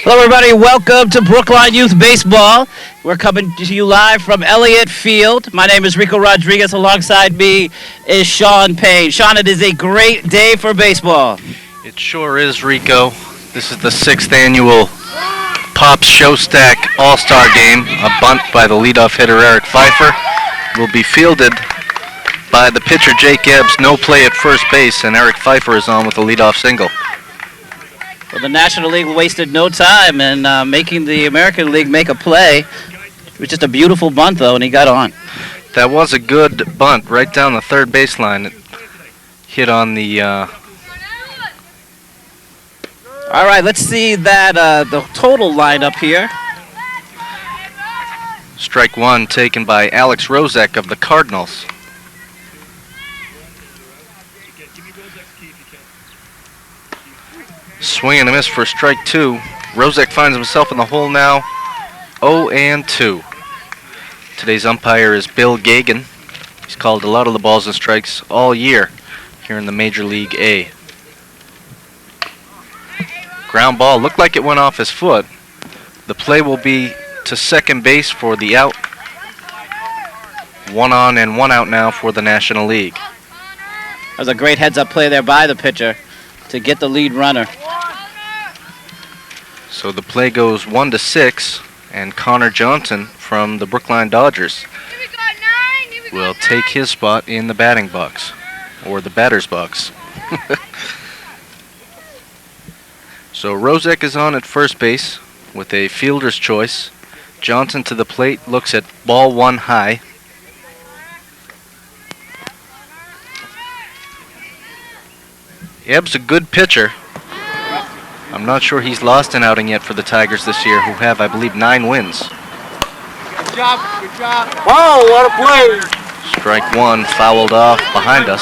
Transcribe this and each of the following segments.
Hello, everybody. Welcome to Brookline Youth Baseball. We're coming to you live from Elliott Field. My name is Rico Rodriguez. Alongside me is Sean Payne. Sean, it is a great day for baseball. It sure is, Rico. This is the 6th annual Pops Showstack All-Star Game. A bunt by the leadoff hitter Eric Pfeiffer will be fielded by the pitcher Jake Ebbs. No play at first base, and Eric Pfeiffer is on with a leadoff single. Well, the National League wasted no time in making the American League make a play. It was just a beautiful bunt, though, and he got on. That was a good bunt right down the third baseline. It hit on the... All right, let's see that the total lineup here. Strike one taken by Alex Rozek of the Cardinals. Swing and a miss for strike two. Rozek finds himself in the hole now, 0-2. Today's umpire is Bill Gagan. He's called a lot of the balls and strikes all year here in the Major League A. Ground ball, looked like it went off his foot. The play will be to second base for the out. 1 on and 1 out now for the National League. That was a great heads-up play there by the pitcher to get the lead runner. So the play goes 1-6, and Connor Johnson from the Brookline Dodgers will take his spot in the batting box, or the batter's box. So Rozek is on at first base with a fielder's choice. Johnson to the plate, looks at ball one high. Ebb's a good pitcher. I'm not sure he's lost an outing yet for the Tigers this year, who have, I believe, 9 wins. Good job, good job. Wow, what a play. Strike one fouled off behind us.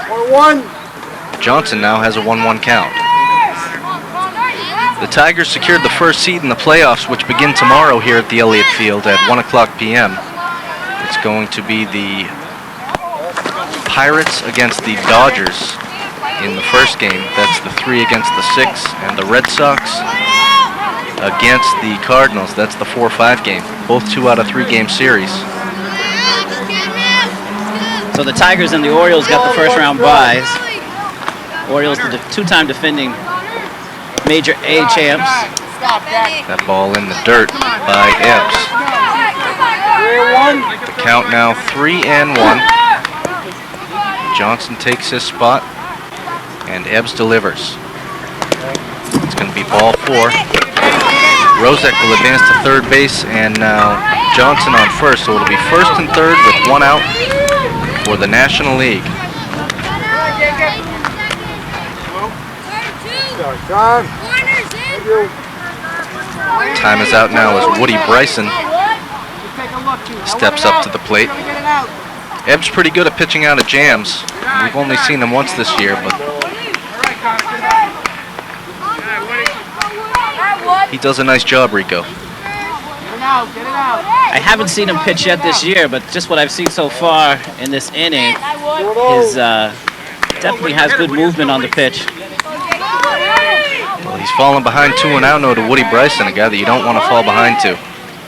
1-1. Johnson now has a 1-1 count. The Tigers secured the first seed in the playoffs, which begin tomorrow here at the Elliott Field at 1 o'clock p.m. It's going to be the Pirates against the Dodgers in the first game. That's the 3 against the 6, and the Red Sox against the Cardinals. That's the 4-5 game. Both 2 out of 3 game series. So the Tigers and the Orioles got the first round byes. Orioles, the two-time defending Major A champs. That ball in the dirt by Ebbs. The count now 3-1. Johnson takes his spot, and Ebbs delivers. It's going to be ball 4. Rozek will advance to third base, and now Johnson on first. So it'll be first and third with 1 out for the National League. Time is out now as Woody Bryson steps up to the plate. Ebb's pretty good at pitching out of jams. We've only seen him once this year, but he does a nice job, Rico. I haven't seen him pitch yet this year, but just what I've seen so far in this inning, his definitely has good movement on the pitch. Well, he's fallen behind 2-0 now to Woody Bryson, a guy that you don't want to fall behind to.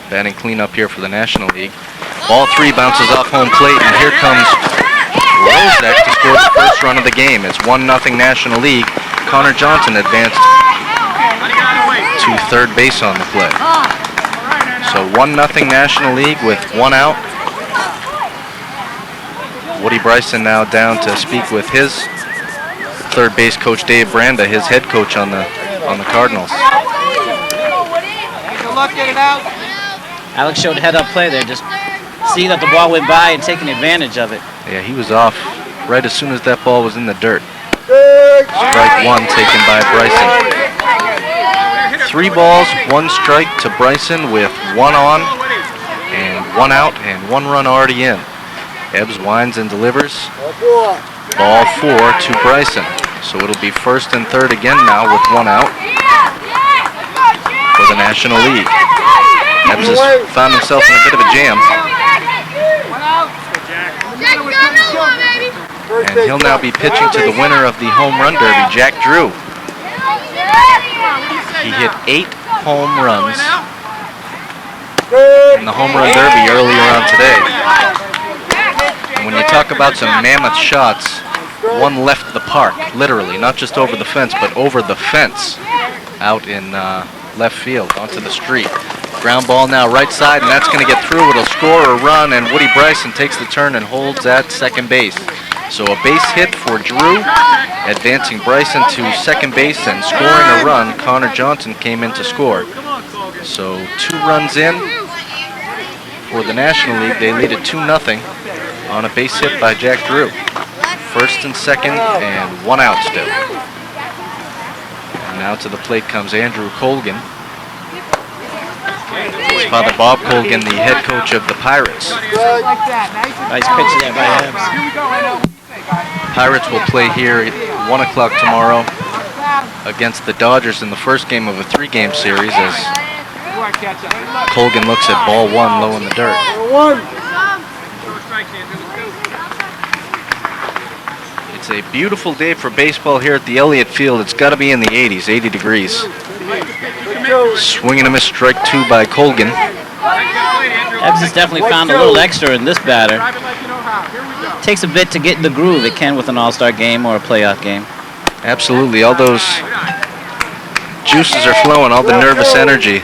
Batting cleanup here for the National League. Ball 3 bounces off home plate, and here comes Rozek to score the first run of the game. It's 1-0 National League. Connor Johnson advanced to third base on the play. So 1-0 National League with 1 out. Woody Bryson now down to speak with his third base coach, Dave Branda, his head coach on the Cardinals. Alex showed head-up play there, just seeing that the ball went by and taking advantage of it. Yeah, he was off right as soon as that ball was in the dirt. Strike 1 taken by Bryson. 3 balls, 1 strike to Bryson with 1 on and 1 out and 1 run already in. Ebbs winds and delivers. Ball 4 to Bryson. So it'll be first and third again now with 1 out for the National League. Ebbs has found himself in a bit of a jam. And he'll now be pitching to the winner of the Home Run Derby, Jack Drew. He hit 8 home runs in the home run derby earlier on today. And when you talk about some mammoth shots, one left the park, literally, not just over the fence, but over the fence out in left field onto the street. Ground ball now right side, and that's going to get through. It'll score a run, and Woody Bryson takes the turn and holds at second base. So a base hit for Drew, advancing Bryson to second base and scoring a run. Connor Johnson came in to score. So 2 runs in for the National League. They lead it 2-0 on a base hit by Jack Drew. First and second, and 1 out still. And now to the plate comes Andrew Colgan. His father, Bob Colgan, the head coach of the Pirates. Nice pitch there by Ebbs. Pirates will play here at 1 o'clock tomorrow against the Dodgers in the first game of a 3-game series as Colgan looks at ball 1 low in the dirt. It's a beautiful day for baseball here at the Elliott Field. It's got to be in the 80s, 80 degrees. Swing and a miss, strike 2 by Colgan. Ebbs has definitely found a little extra in this batter. Takes a bit to get in the groove. It can with an all-star game or a playoff game. Absolutely. All those juices are flowing, all the nervous energy.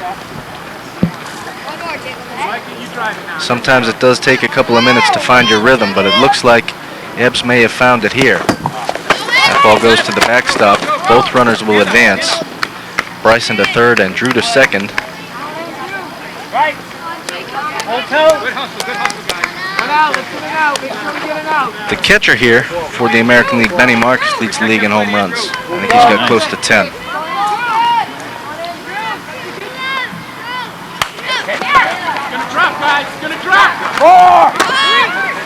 Sometimes it does take a couple of minutes to find your rhythm, but it looks like Ebbs may have found it here. That ball goes to the backstop. Both runners will advance. Bryson to third and Drew to second. The catcher here for the American League, Benny Marcus, leads the league in home runs. I think he's got close to 10.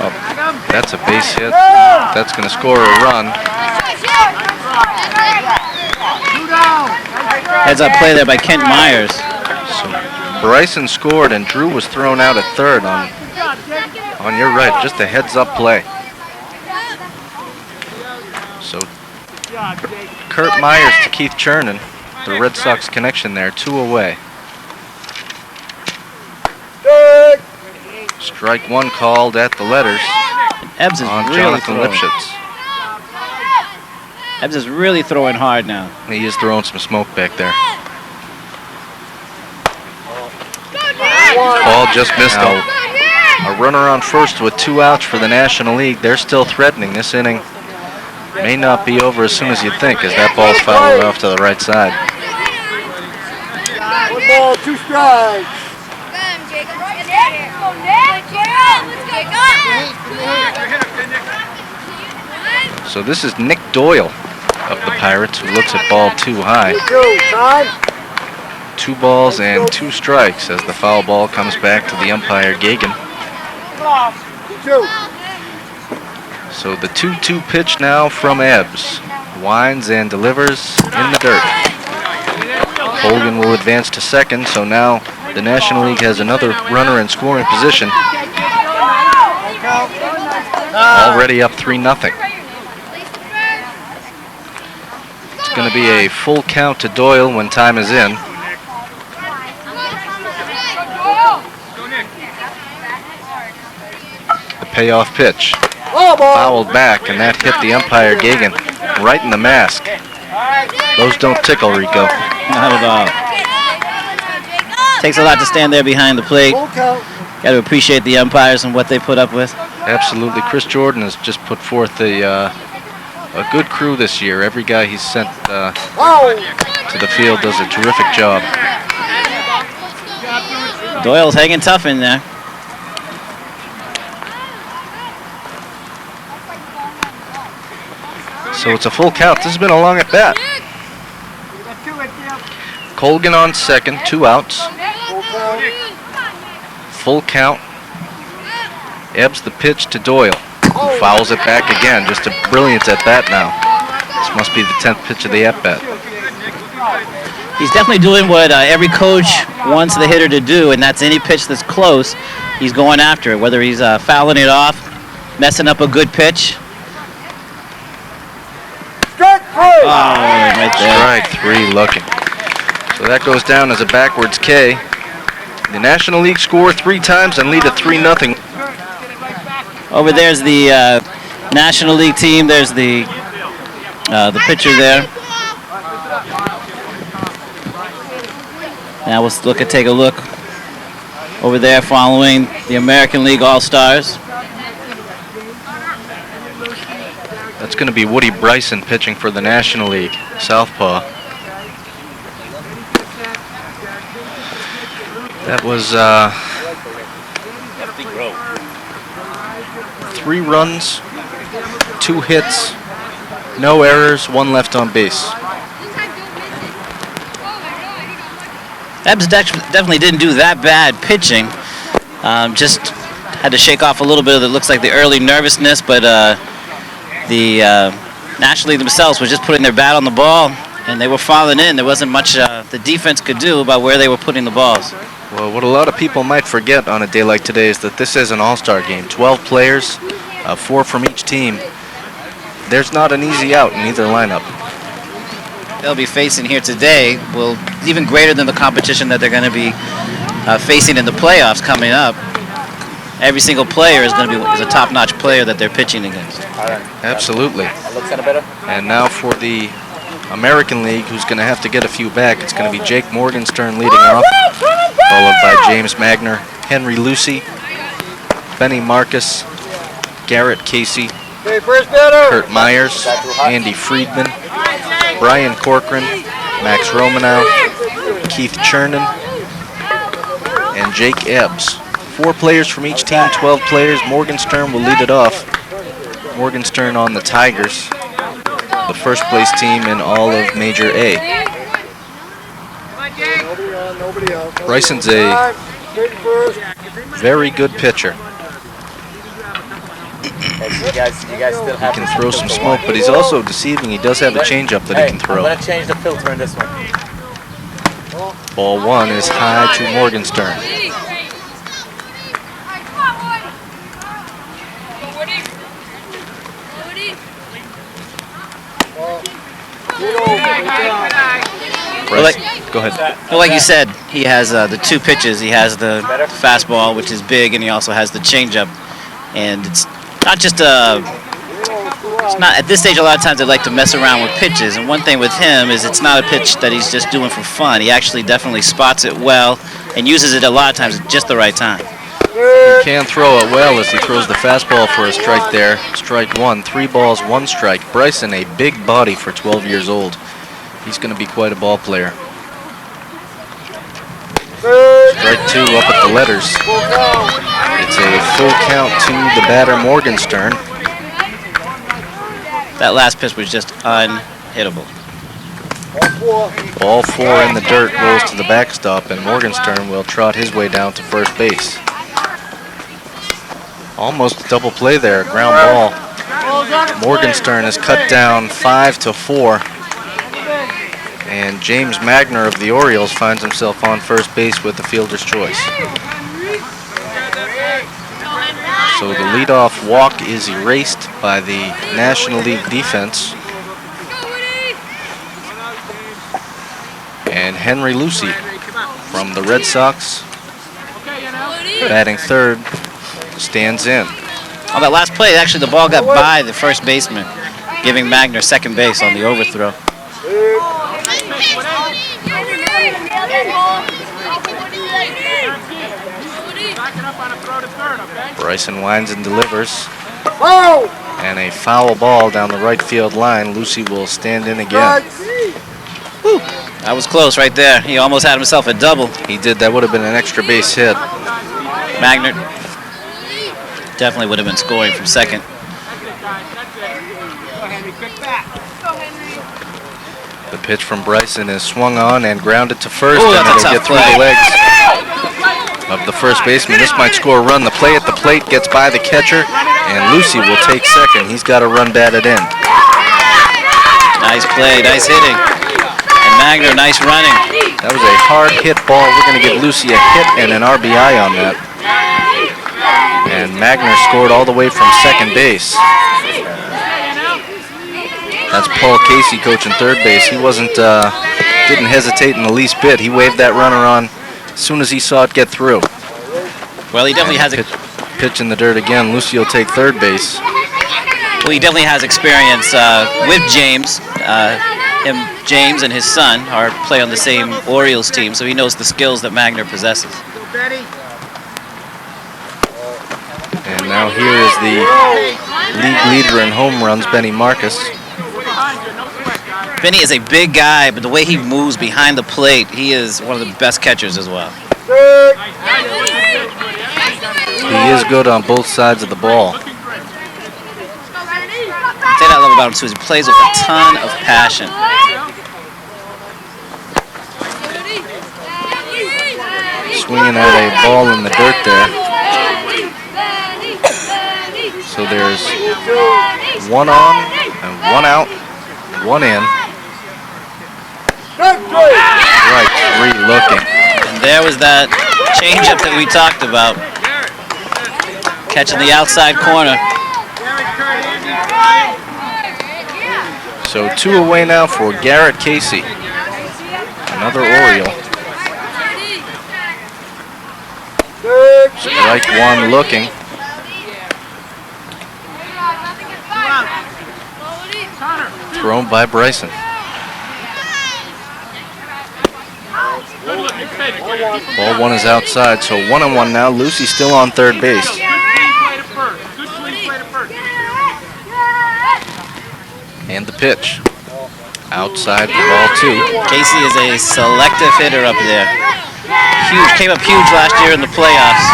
Oh, that's a base hit. That's going to score a run. Heads up play there by Kent Myers. So Bryson scored and Drew was thrown out at third on your right, just a heads up play. So Kurt Myers to Keith Chernin, the Red Sox connection there, 2 away. Strike 1 called at the letters Ebbs is on really Jonathan throwing. Lipschitz. Ebbs is really throwing hard now. He is throwing some smoke back there. Ball just missed him. A runner on first with 2 outs for the National League. They're still threatening. This inning may not be over as soon as you think, as that ball's fouled off to the right side. 1 ball, 2 strikes. So this is Nick Doyle of the Pirates, who looks at ball 2 high. 2 balls and 2 strikes as the foul ball comes back to the umpire, Gagan. So the 2-2 pitch now from Ebbs. Winds and delivers in the dirt. Colgan will advance to second, so now the National League has another runner in scoring position. Already up 3-0. It's going to be a full count to Doyle when time is in. The payoff pitch. Fouled back, and that hit the umpire, Gagan, right in the mask. Those don't tickle, Rico. Not at all. Takes a lot to stand there behind the plate. Got to appreciate the umpires and what they put up with. Absolutely. Chris Jordan has just put forth a good crew this year. Every guy he's sent to the field does a terrific job. Doyle's hanging tough in there. So it's a full count. This has been a long at bat. Colgan on second, 2 outs. Full count. Ebbs the pitch to Doyle, who fouls it back again. Just a brilliant at bat now. This must be the 10th pitch of the at bat. He's definitely doing what every coach wants the hitter to do, and that's any pitch that's close, he's going after it, whether he's fouling it off, messing up a good pitch. Strike 3. Oh, right there. Strike 3 looking. So So that goes down as a backwards K. The National League score 3 times and lead at 3-0. Over there's the National League team. There's the pitcher there. Now we'll take a look over there following the American League All-Stars. That's going to be Woody Bryson pitching for the National League, southpaw. That was 3 runs, 2 hits, no errors, 1 left on base. Ebbs definitely didn't do that bad pitching. Just had to shake off a little bit of it. Looks like the early nervousness, but the National League themselves was just putting their bat on the ball, and they were falling in. There wasn't much the defense could do about where they were putting the balls. Well, what a lot of people might forget on a day like today is that this is an all-star game. 12 players, 4 from each team. There's not an easy out in either lineup. They'll be facing here today will even greater than the competition that they're going to be facing in the playoffs coming up. Every single player is going to be a top-notch player that they're pitching against. Absolutely. And now for the American League, who's going to have to get a few back. It's going to be Jake Morgenstern leading off, followed by James Magner, Henry Lucy, Benny Marcus, Garrett Casey, Kurt Myers, Andy Friedman, Brian Corcoran, Max Romanow, Keith Chernin, and Jake Ebbs. 4 players from each team, 12 players. Morgenstern will lead it off. Morgenstern on the Tigers, the first place team in all of Major A. Bryson's a very good pitcher. You guys still have He can throw some smoke, but he's also deceiving. He does have a changeup that he can throw. I'm going to change the filter in this one. Ball 1 is high to Morgenstern. Go ahead. Well, like you said, he has the 2 pitches. He has the fastball, which is big, and he also has the changeup. And it's not just it's not at this stage. A lot of times they like to mess around with pitches, and one thing with him is it's not a pitch that he's just doing for fun. He actually definitely spots it well and uses it a lot of times at just the right time. He can throw it well as he throws the fastball for a strike there. Strike 1, 3 balls, 1 strike. Bryson, a big body for 12 years old. He's going to be quite a ball player. Strike 2 up at the letters. It's a full count to the batter Morgenstern. That last pitch was just unhittable. Ball 4 in the dirt, rolls to the backstop, and Morgenstern will trot his way down to first base. Almost a double play there, ground ball. Morgenstern is cut down 5-4. And James Magner of the Orioles finds himself on first base with the fielder's choice. So the leadoff walk is erased by the National League defense. And Henry Lucy from the Red Sox, batting third, stands in. On that last play, actually the ball got by the first baseman, giving Magner second base on the overthrow. Bryson winds and delivers. And a foul ball down the right field line. Lucy will stand in again. Whew. That was close right there. He almost had himself a double. He did. That would have been an extra base hit. Magner definitely would have been scoring from second. The pitch from Bryson is swung on and grounded to first. Ooh, and that's a it'll tough get through play. the legs of the first baseman. This might score a run. The play at the plate gets by the catcher, and Lucy will take second. He's got a run batted in. Nice play, nice hitting. And Magner, nice running. That was a hard hit ball. We're going to give Lucy a hit and an RBI on that. And Magner scored all the way from second base. That's Paul Casey coaching third base. He didn't hesitate in the least bit. He waved that runner on as soon as he saw it get through. Well, he definitely has pitch in the dirt again. Lucy will take third base. Well, he definitely has experience with James. James and his son play on the same Orioles team, so he knows the skills that Magner possesses. And now here is the league leader in home runs, Benny Marcus. Benny is a big guy, but the way he moves behind the plate, he is one of the best catchers as well. He is good on both sides of the ball. The thing I love about him too is he plays with a ton of passion. Swinging at a ball in the dirt there. So there's one on and one out, one in. Right, three looking. And there was that changeup that we talked about. Catching the outside corner. So 2 away now for Garrett Casey. Another Oriole. Strike one looking. Thrown by Bryson. Ball one is outside, so 1-1 now. Lucy still on third base. And the pitch. Outside for ball 2. Casey is a selective hitter up there. Huge, came up huge last year in the playoffs.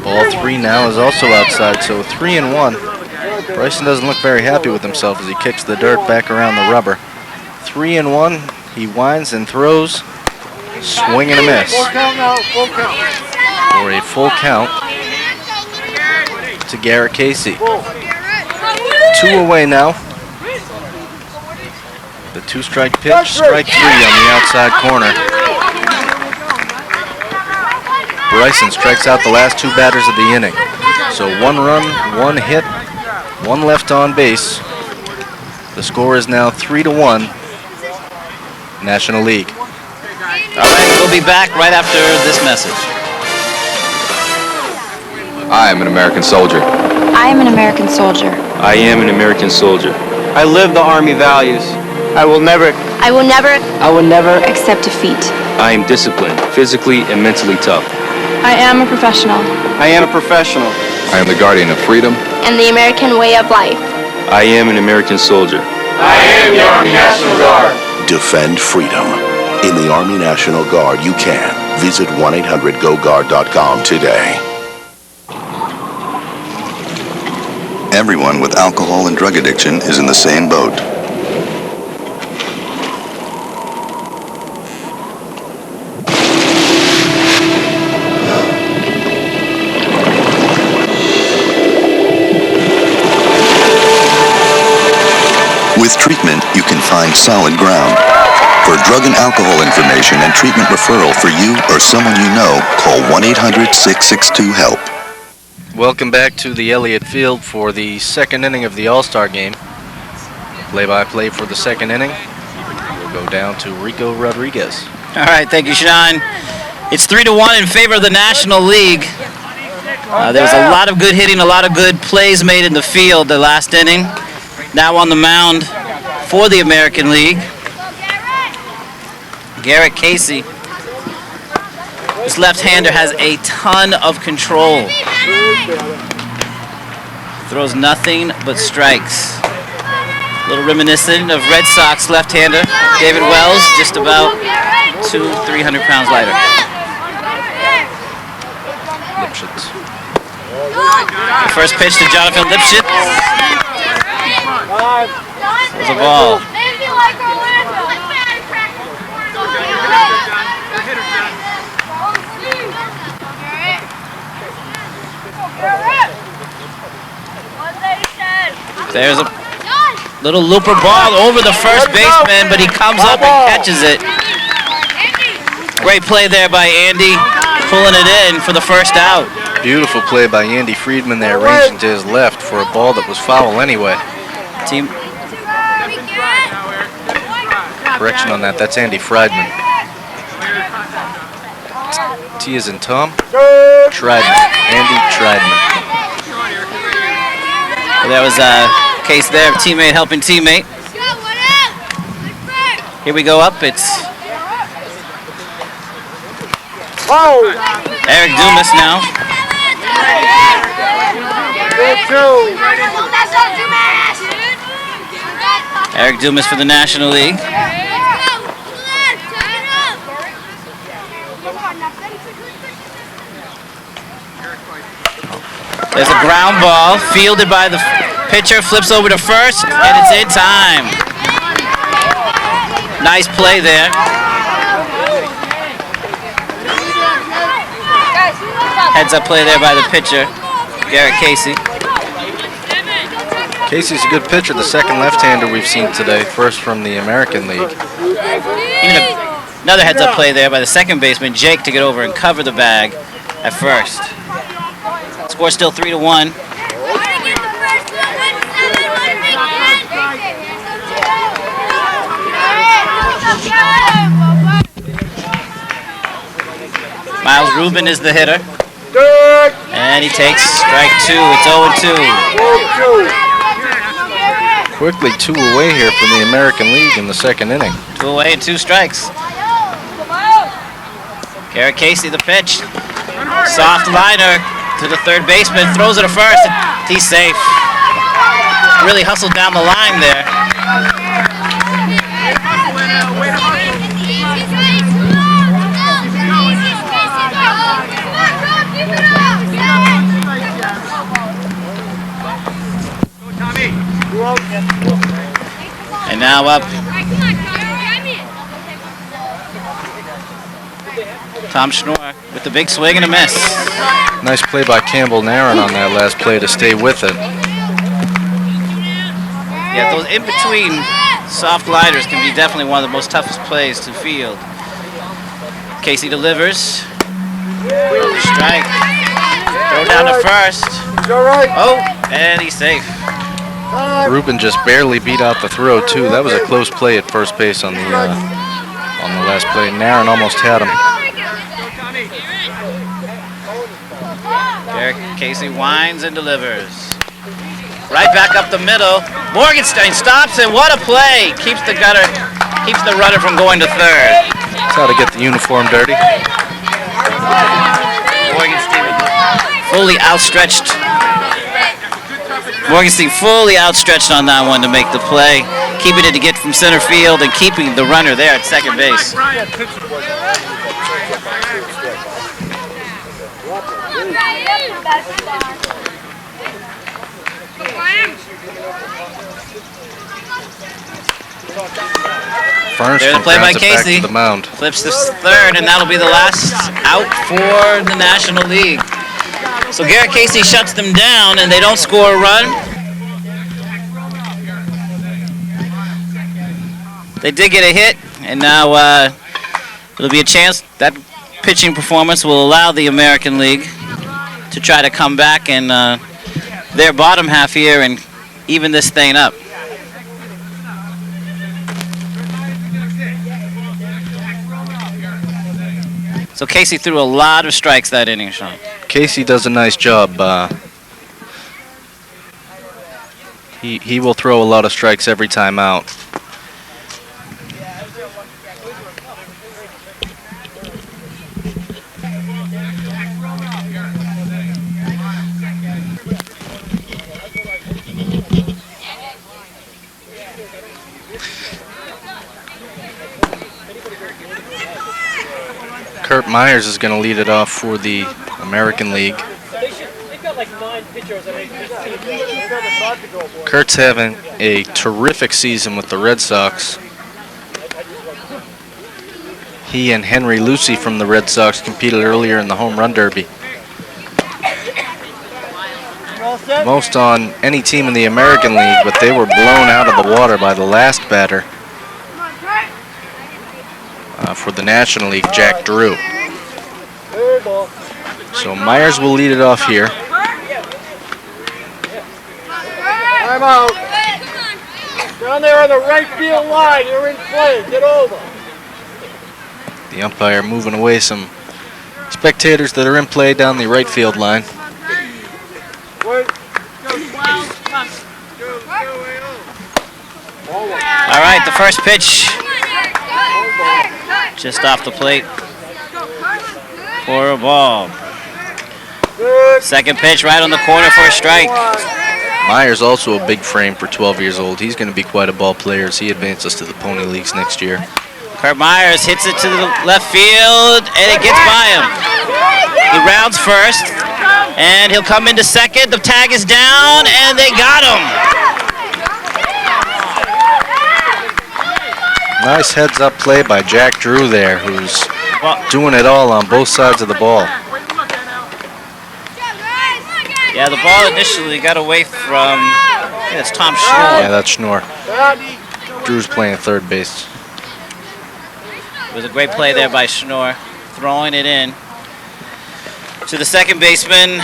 Ball 3 now is also outside, so 3-1. Bryson doesn't look very happy with himself as he kicks the dirt back around the rubber. 3-1. He winds and throws. Swing and a miss. For a full count to Garrett Casey. 2 away now. The 2-strike pitch, strike 3 on the outside corner. Bryson strikes out the last 2 batters of the inning. So 1 run, 1 hit, 1 left on base. The score is now 3-1, National League. All right, we'll be back right after this message. I am an American soldier. I am an American soldier. I am an American soldier. I live the Army values. I will never accept defeat. I am disciplined, physically and mentally tough. I am a professional. I am a professional. I am the guardian of freedom. And the American way of life. I am an American soldier. I am the Army National Guard. Defend freedom. In the Army National Guard, you can. Visit 1-800-GO-GUARD.com today. Everyone with alcohol and drug addiction is in the same boat. With treatment, you can find solid ground. For drug and alcohol information and treatment referral for you or someone you know, call 1-800-662-HELP. Welcome back to the Elliott Field for the second inning of the All-Star game. Play-by-play for the second inning. We'll go down to Rico Rodriguez. All right, thank you, Sean. It's 3-1 in favor of the National League. There's a lot of good hitting, a lot of good plays made in the field the last inning. Now on the mound for the American League, Garrett Casey. This left-hander has a ton of control. Throws nothing but strikes. A little reminiscent of Red Sox left-hander David Wells, just about 200-300 pounds lighter. Lipschitz. The first pitch to Jonathan Lipschitz. Was a ball. There's a little looper ball over the first baseman, but he comes up and catches it. Great play there by Andy, pulling it in for the first out. Beautiful play by Andy Friedman there, ranging to his left for a ball that was foul anyway. Team. Correction on that, that's Andy Friedman. T is in Tom. Tridman. Andy Tridman. Well, there was a case there of teammate helping teammate. Here we go up. It's Eric Dumas now. Eric Dumas for the National League. There's a ground ball fielded by the pitcher, flips over to first, and it's in time. Nice play there. Heads up play there by the pitcher, Garrett Casey. Casey's a good pitcher, the second left-hander we've seen today, first from the American League. Even another heads up play there by the second baseman, Jake, to get over and cover the bag at first. Score still 3-1. Miles Rubin is the hitter. And he takes strike two. It's 0-2. Quickly 2 away here for the American League in the second inning. 2 away and 2 strikes. Garrett Casey, the pitch. Soft liner to the third baseman. Throws it to first. He's safe. Really hustled down the line there. And now up, Tom Schnorr with the big swing and a miss. Nice play by Campbell Narron on that last play to stay with it. Yeah, those in-between soft liners can be definitely one of the most toughest plays to field. Casey delivers. Strike. Throw down to first. Oh, and he's safe. Rubin just barely beat out the throw too. That was a close play at first base on the last play. Narron almost had him. Garrett Casey winds and delivers. Right back up the middle. Morgenstein stops and what a play! Keeps the runner from going to third. That's how to get the uniform dirty. Morgenstein fully outstretched. Morgenstein fully outstretched on that one to make the play, keeping it to get from center field and keeping the runner there at second base. Furnace There's a play by Casey. To the mound. Flips to third, and that'll be the last out for the National League. So Garrett Casey shuts them down, and they don't score a run. They did get a hit, and now it'll be a chance. That pitching performance will allow the American League to try to come back in their bottom half here and even this thing up. So Casey threw a lot of strikes that inning, Sean. Casey does a nice job. He will throw a lot of strikes every time out. Kurt Myers is going to lead it off for the American League. Kurt's having a terrific season with the Red Sox. He and Henry Lucy from the Red Sox competed earlier in the Home Run Derby. Most on any team in the American League, but they were blown out of the water by the last batter for the National League, Jack Drew. So Myers will lead it off here. Time out. Down there on the right field line. You're in play. Get over. The umpire moving away some spectators that are in play down the right field line. All right, the first pitch just off the plate for a ball. Second pitch right on the corner for a strike. Myers also a big frame for 12 years old. He's going to be quite a ball player as he advances to the Pony Leagues next year. Kurt Myers hits it to the left field, and it gets by him. He rounds first, and he'll come into second. The tag is down, and they got him. Nice heads-up play by Jack Drew there, who's doing it all on both sides of the ball. Yeah, the ball initially got away from, I think it's Tom Schnorr. Yeah, that's Schnorr. Drew's playing third base. It was a great play there by Schnorr, throwing it in to the second baseman.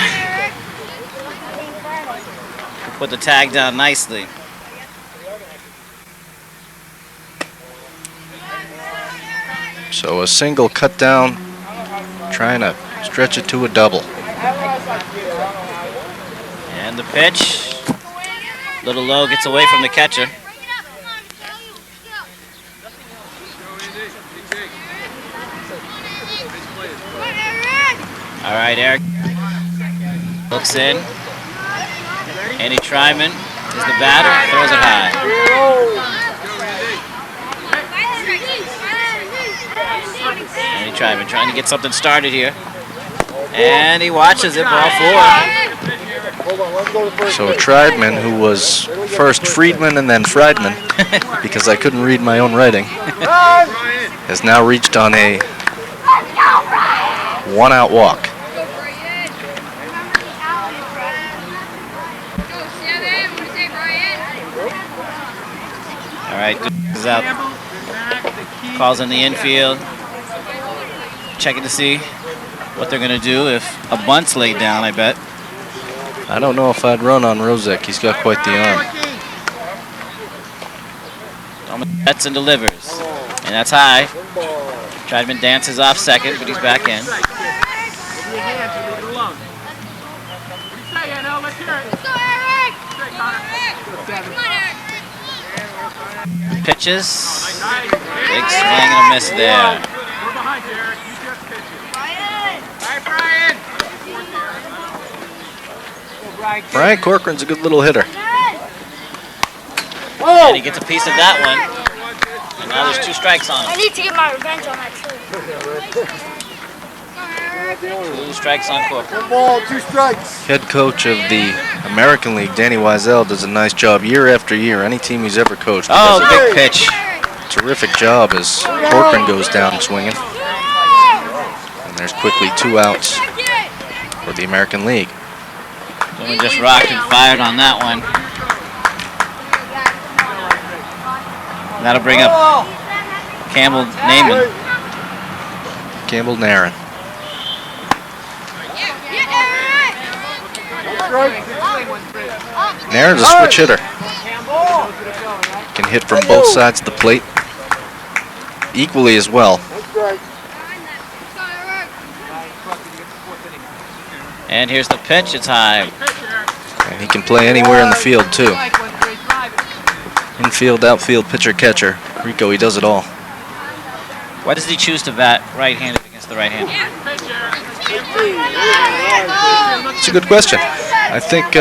Put the tag down nicely. So a single cut down, trying to stretch it to a double. And the pitch, little low, gets away from the catcher. All right, Eric looks in. Andy Tryman is the batter, throws it high. Andy Tryman trying to get something started here. And he watches it, ball four. So Triedman, who was first Friedman and then Friedman, because I couldn't read my own writing, has now reached on a one-out walk. All right, is out. Calls in the infield. Checking to see what they're going to do if a bunt's laid down, I bet. I don't know if I'd run on Rozek. He's got quite the arm. Bets and delivers. And that's high. Triedman dances off second, but he's back in. Pitches. Big swing and a miss there. Brian Corcoran's a good little hitter. And he gets a piece of that one. And now there's two strikes on him. I need to get my revenge on that tree. 2 strikes on Corcoran. One ball, 2 strikes. Head coach of the American League, Danny Wiesel, does a nice job year after year. Any team he's ever coached. Oh, big pitch. Terrific job as Corcoran goes down swinging. And there's quickly 2 outs for the American League. Someone just rocked and fired on that one. That'll bring up Campbell Naiman. Campbell Nairn. Nairn's a switch hitter. Can hit from both sides of the plate equally as well. And here's the pitch, it's high. And he can play anywhere in the field too. Infield, outfield, pitcher, catcher. Rico, he does it all. Why does he choose to bat right-handed against the right-handed? It's a good question. I think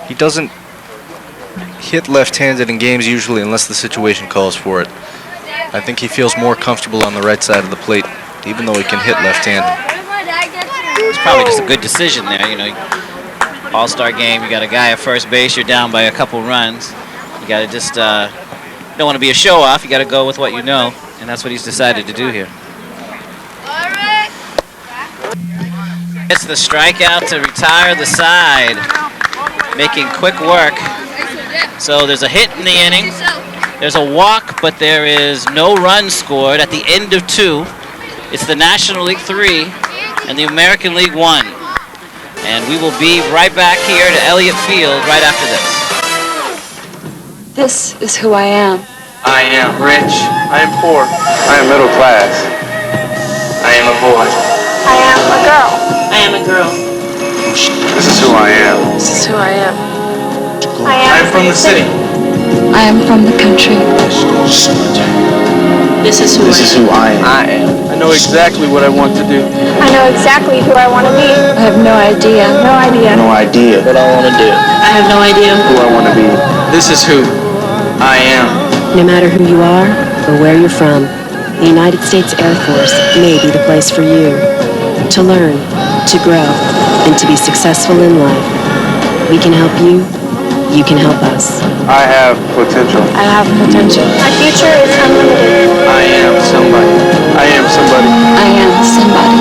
he doesn't hit left-handed in games usually unless the situation calls for it. I think he feels more comfortable on the right side of the plate, even though he can hit left-handed. It's probably just a good decision there, you know. All-star game, you got a guy at first base, you're down by a couple runs. You got to just, don't want to be a show-off, you got to go with what you know, and that's what he's decided to do here. It's the strikeout to retire the side, making quick work. So there's a hit in the inning, there's a walk, but there is no run scored at the end of 2. It's the National League 3 and the American League 1. And we will be right back here to Elliott Field right after this. This is who I am. I am rich. I am poor. I am middle class. I am a boy. I am a girl. I am a girl. This is who I am. This is who I am. I am from the city. I am from the country. This is who I am. I know exactly what I want to do. I know exactly who I want to be. I have no idea. No idea. No idea what I want to do. I have no idea. Who I want to be. This is who I am. No matter who you are or where you're from, the United States Air Force may be the place for you to learn, to grow, and to be successful in life. We can help you. You can help us. I have potential. I have potential. My future is unlimited. I am somebody. I am somebody. I am somebody.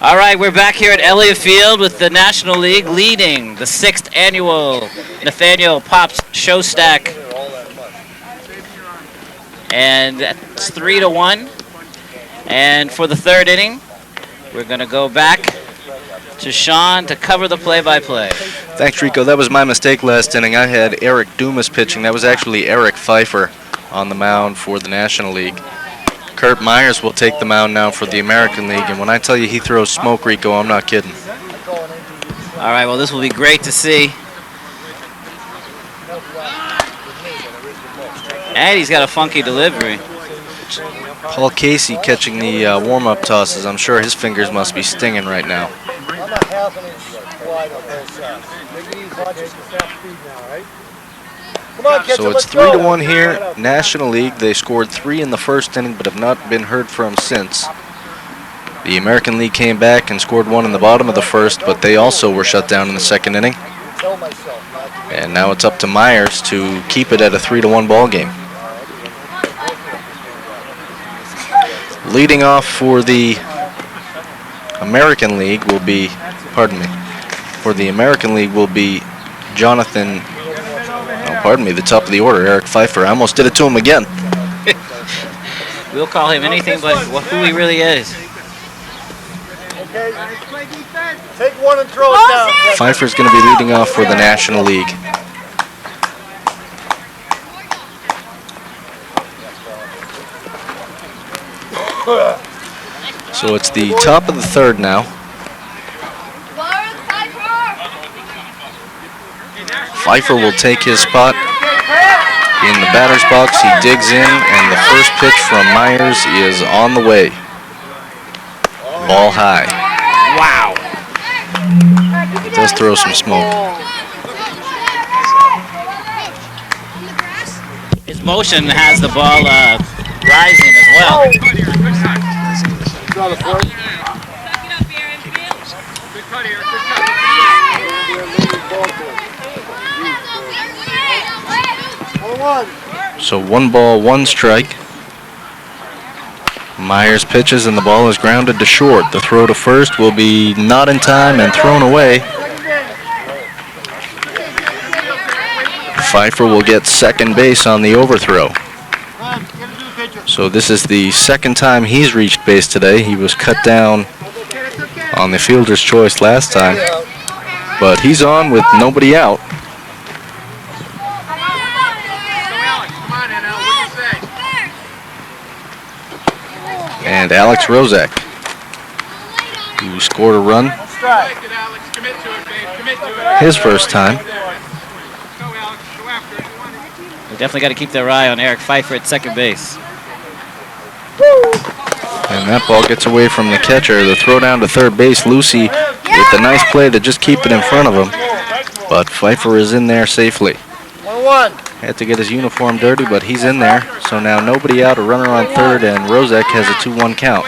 All right, we're back here at Elliott Field with the National League leading the 6th annual Nathaniel Pops Show Stack. And it's 3-1. And for the third inning, we're going to go back to Sean to cover the play-by-play. Thanks, Rico. That was my mistake last inning. I had Eric Dumas pitching. That was actually Eric Pfeiffer on the mound for the National League. Kurt Myers will take the mound now for the American League, and when I tell you he throws smoke, Rico, I'm not kidding. All right, well, this will be great to see. And he's got a funky delivery. Paul Casey catching the warm-up tosses. I'm sure his fingers must be stinging right now. I'm not half an inch wide on both sides. Make it easy. Watch it. Stop speed now, right? Come on, catch So it. it's Let's go. 3-1 here. National League, they scored 3 in the first inning, but have not been heard from since. The American League came back and scored 1 in the bottom of the first, but they also were shut down in the second inning. And now it's up to Myers to keep it at a 3-1 ball game. Leading off for the American League will be, for the American League will be Jonathan, the top of the order, Eric Pfeiffer. I almost did it to him again. We'll call him anything but who he really is. Okay. Take one and throw it down. Pfeiffer's going to be leading off for the National League. So it's the top of the third now. Pfeiffer will take his spot in the batter's box. He digs in, and the first pitch from Myers is on the way. Ball high. Wow. He does throw some smoke. His motion has the ball rising as well. Saw the play. So 1 ball, 1 strike. Myers pitches and the ball is grounded to short. The throw to first will be not in time and thrown away. Pfeiffer will get second base on the overthrow. So this is the second time he's reached base today. He was cut down on the fielder's choice last time, but he's on with nobody out. And Alex Rozak, who scored a run his first time. We definitely got to keep their eye on Eric Pfeiffer at second base. And that ball gets away from the catcher. The throw down to third base. Lucy with a nice play to just keep it in front of him. But Pfeiffer is in there safely. 1-1. Had to get his uniform dirty, but he's in there. So now nobody out, a runner on third, and Rozak has a 2-1 count.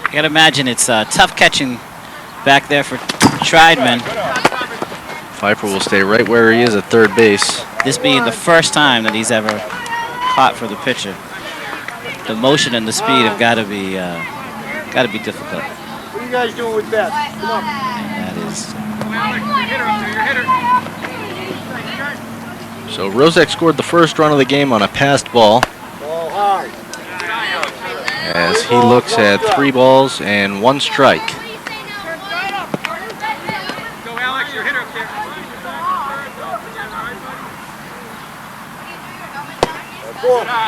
You got to imagine it's tough catching back there for Triedman. Pfeiffer will stay right where he is at third base. This being the first time that he's ever caught for the pitcher. The motion and the speed have got to be difficult. What are you guys doing with that? Come on. And that is So Rozek scored the first run of the game on a passed ball, Ball high. as he looks at 3 balls and 1 strike.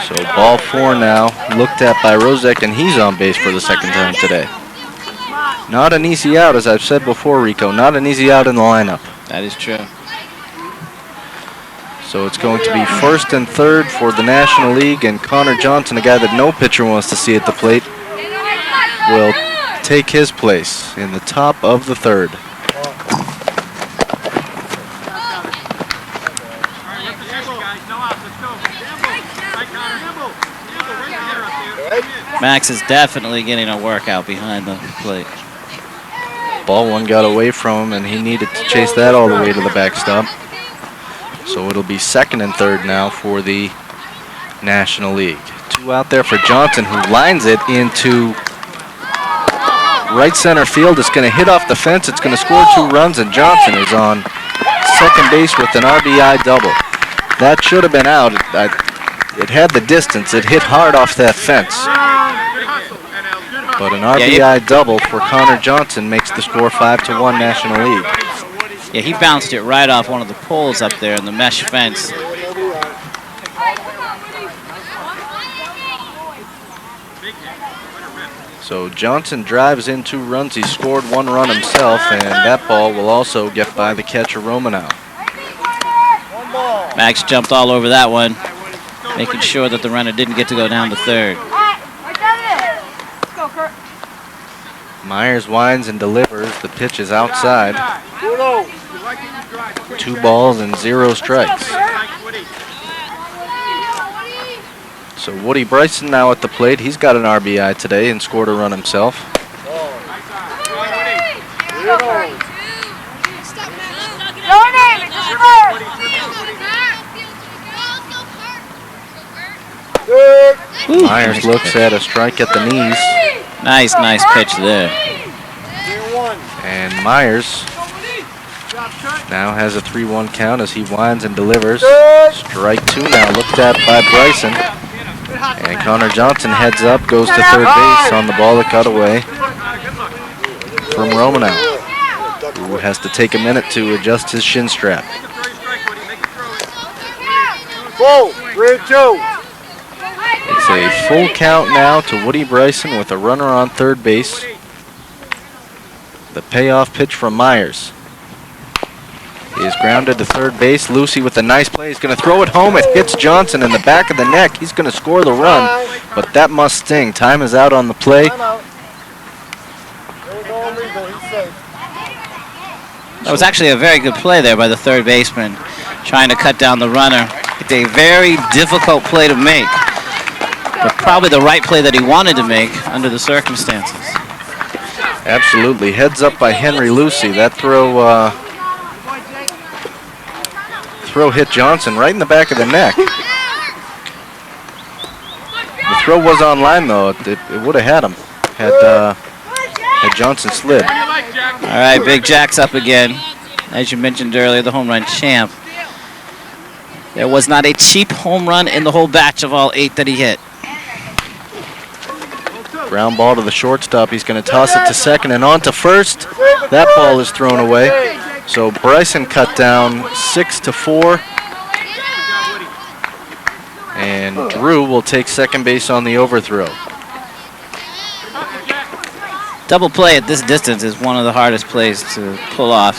So ball 4 now, looked at by Rozek, and he's on base for the second time today. Not an easy out, as I've said before, Rico. Not an easy out in the lineup. That is true. So it's going to be first and third for the National League, and Connor Johnson, a guy that no pitcher wants to see at the plate, will take his place in the top of the third. Max is definitely getting a workout behind the plate. Ball 1 got away from him, and he needed to chase that all the way to the backstop. So it'll be second and third now for the National League. 2 out there for Johnson, who lines it into right center field. It's going to hit off the fence. It's going to score 2 runs, and Johnson is on second base with an RBI double. That should have been out. It had the distance. It hit hard off that fence. But an RBI double for Connor Johnson makes the score 5-1 National League. Yeah, he bounced it right off one of the poles up there in the mesh fence. So Johnson drives in 2 runs. He scored 1 run himself, and that ball will also get by the catcher Romanow. Max jumped all over that one, making sure that the runner didn't get to go down to third. Myers winds and delivers. The pitch is outside. 2 balls and 0 strikes. So Woody Bryson now at the plate. He's got an RBI today and scored a run himself. Myers looks at a strike at the knees. Nice pitch there. And Myers now has a 3-1 count as he winds and delivers. Strike 2 now looked at by Bryson. And Connor Johnson heads up, goes to third base on the ball that got away from Romanow, who has to take a minute to adjust his shin strap. It's a full count now to Woody Bryson with a runner on third base. The payoff pitch from Myers is grounded to third base. Lucy with a nice play. He's going to throw it home. It hits Johnson in the back of the neck. He's going to score the run, but that must sting. Time is out on the play. That was actually a very good play there by the third baseman, trying to cut down the runner. It's a very difficult play to make, but probably the right play that he wanted to make under the circumstances. Absolutely. Heads up by Henry Lucy. That throw hit Johnson right in the back of the neck. The throw was on line, though. It would have had him had Johnson slid. All right, Big Jack's up again. As you mentioned earlier, the home run champ. There was not a cheap home run in the whole batch of all 8 that he hit. Ground ball to the shortstop. He's going to toss it to second and on to first. That ball is thrown away. So Bryson cut down 6-4. And Drew will take second base on the overthrow. Double play at this distance is one of the hardest plays to pull off.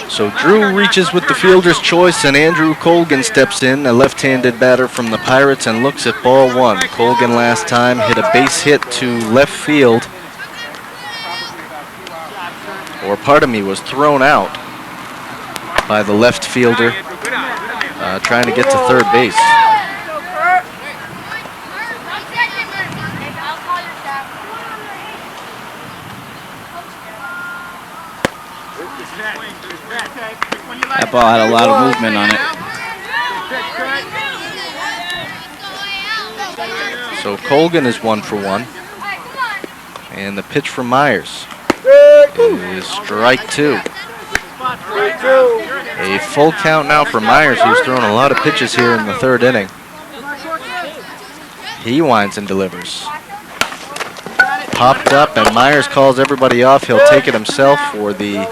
So Drew reaches with the fielder's choice, and Andrew Colgan steps in, a left-handed batter from the Pirates, and looks at ball 1. Colgan last time hit a base hit to left field. Or pardon me, was thrown out by the left fielder trying to get to third base. That ball had a lot of movement on it. So Colgan is 1 for 1. And the pitch from Myers is strike 2. A full count now for Myers, who's thrown a lot of pitches here in the 3rd inning. He winds and delivers. Popped up, and Myers calls everybody off. He'll take it himself for the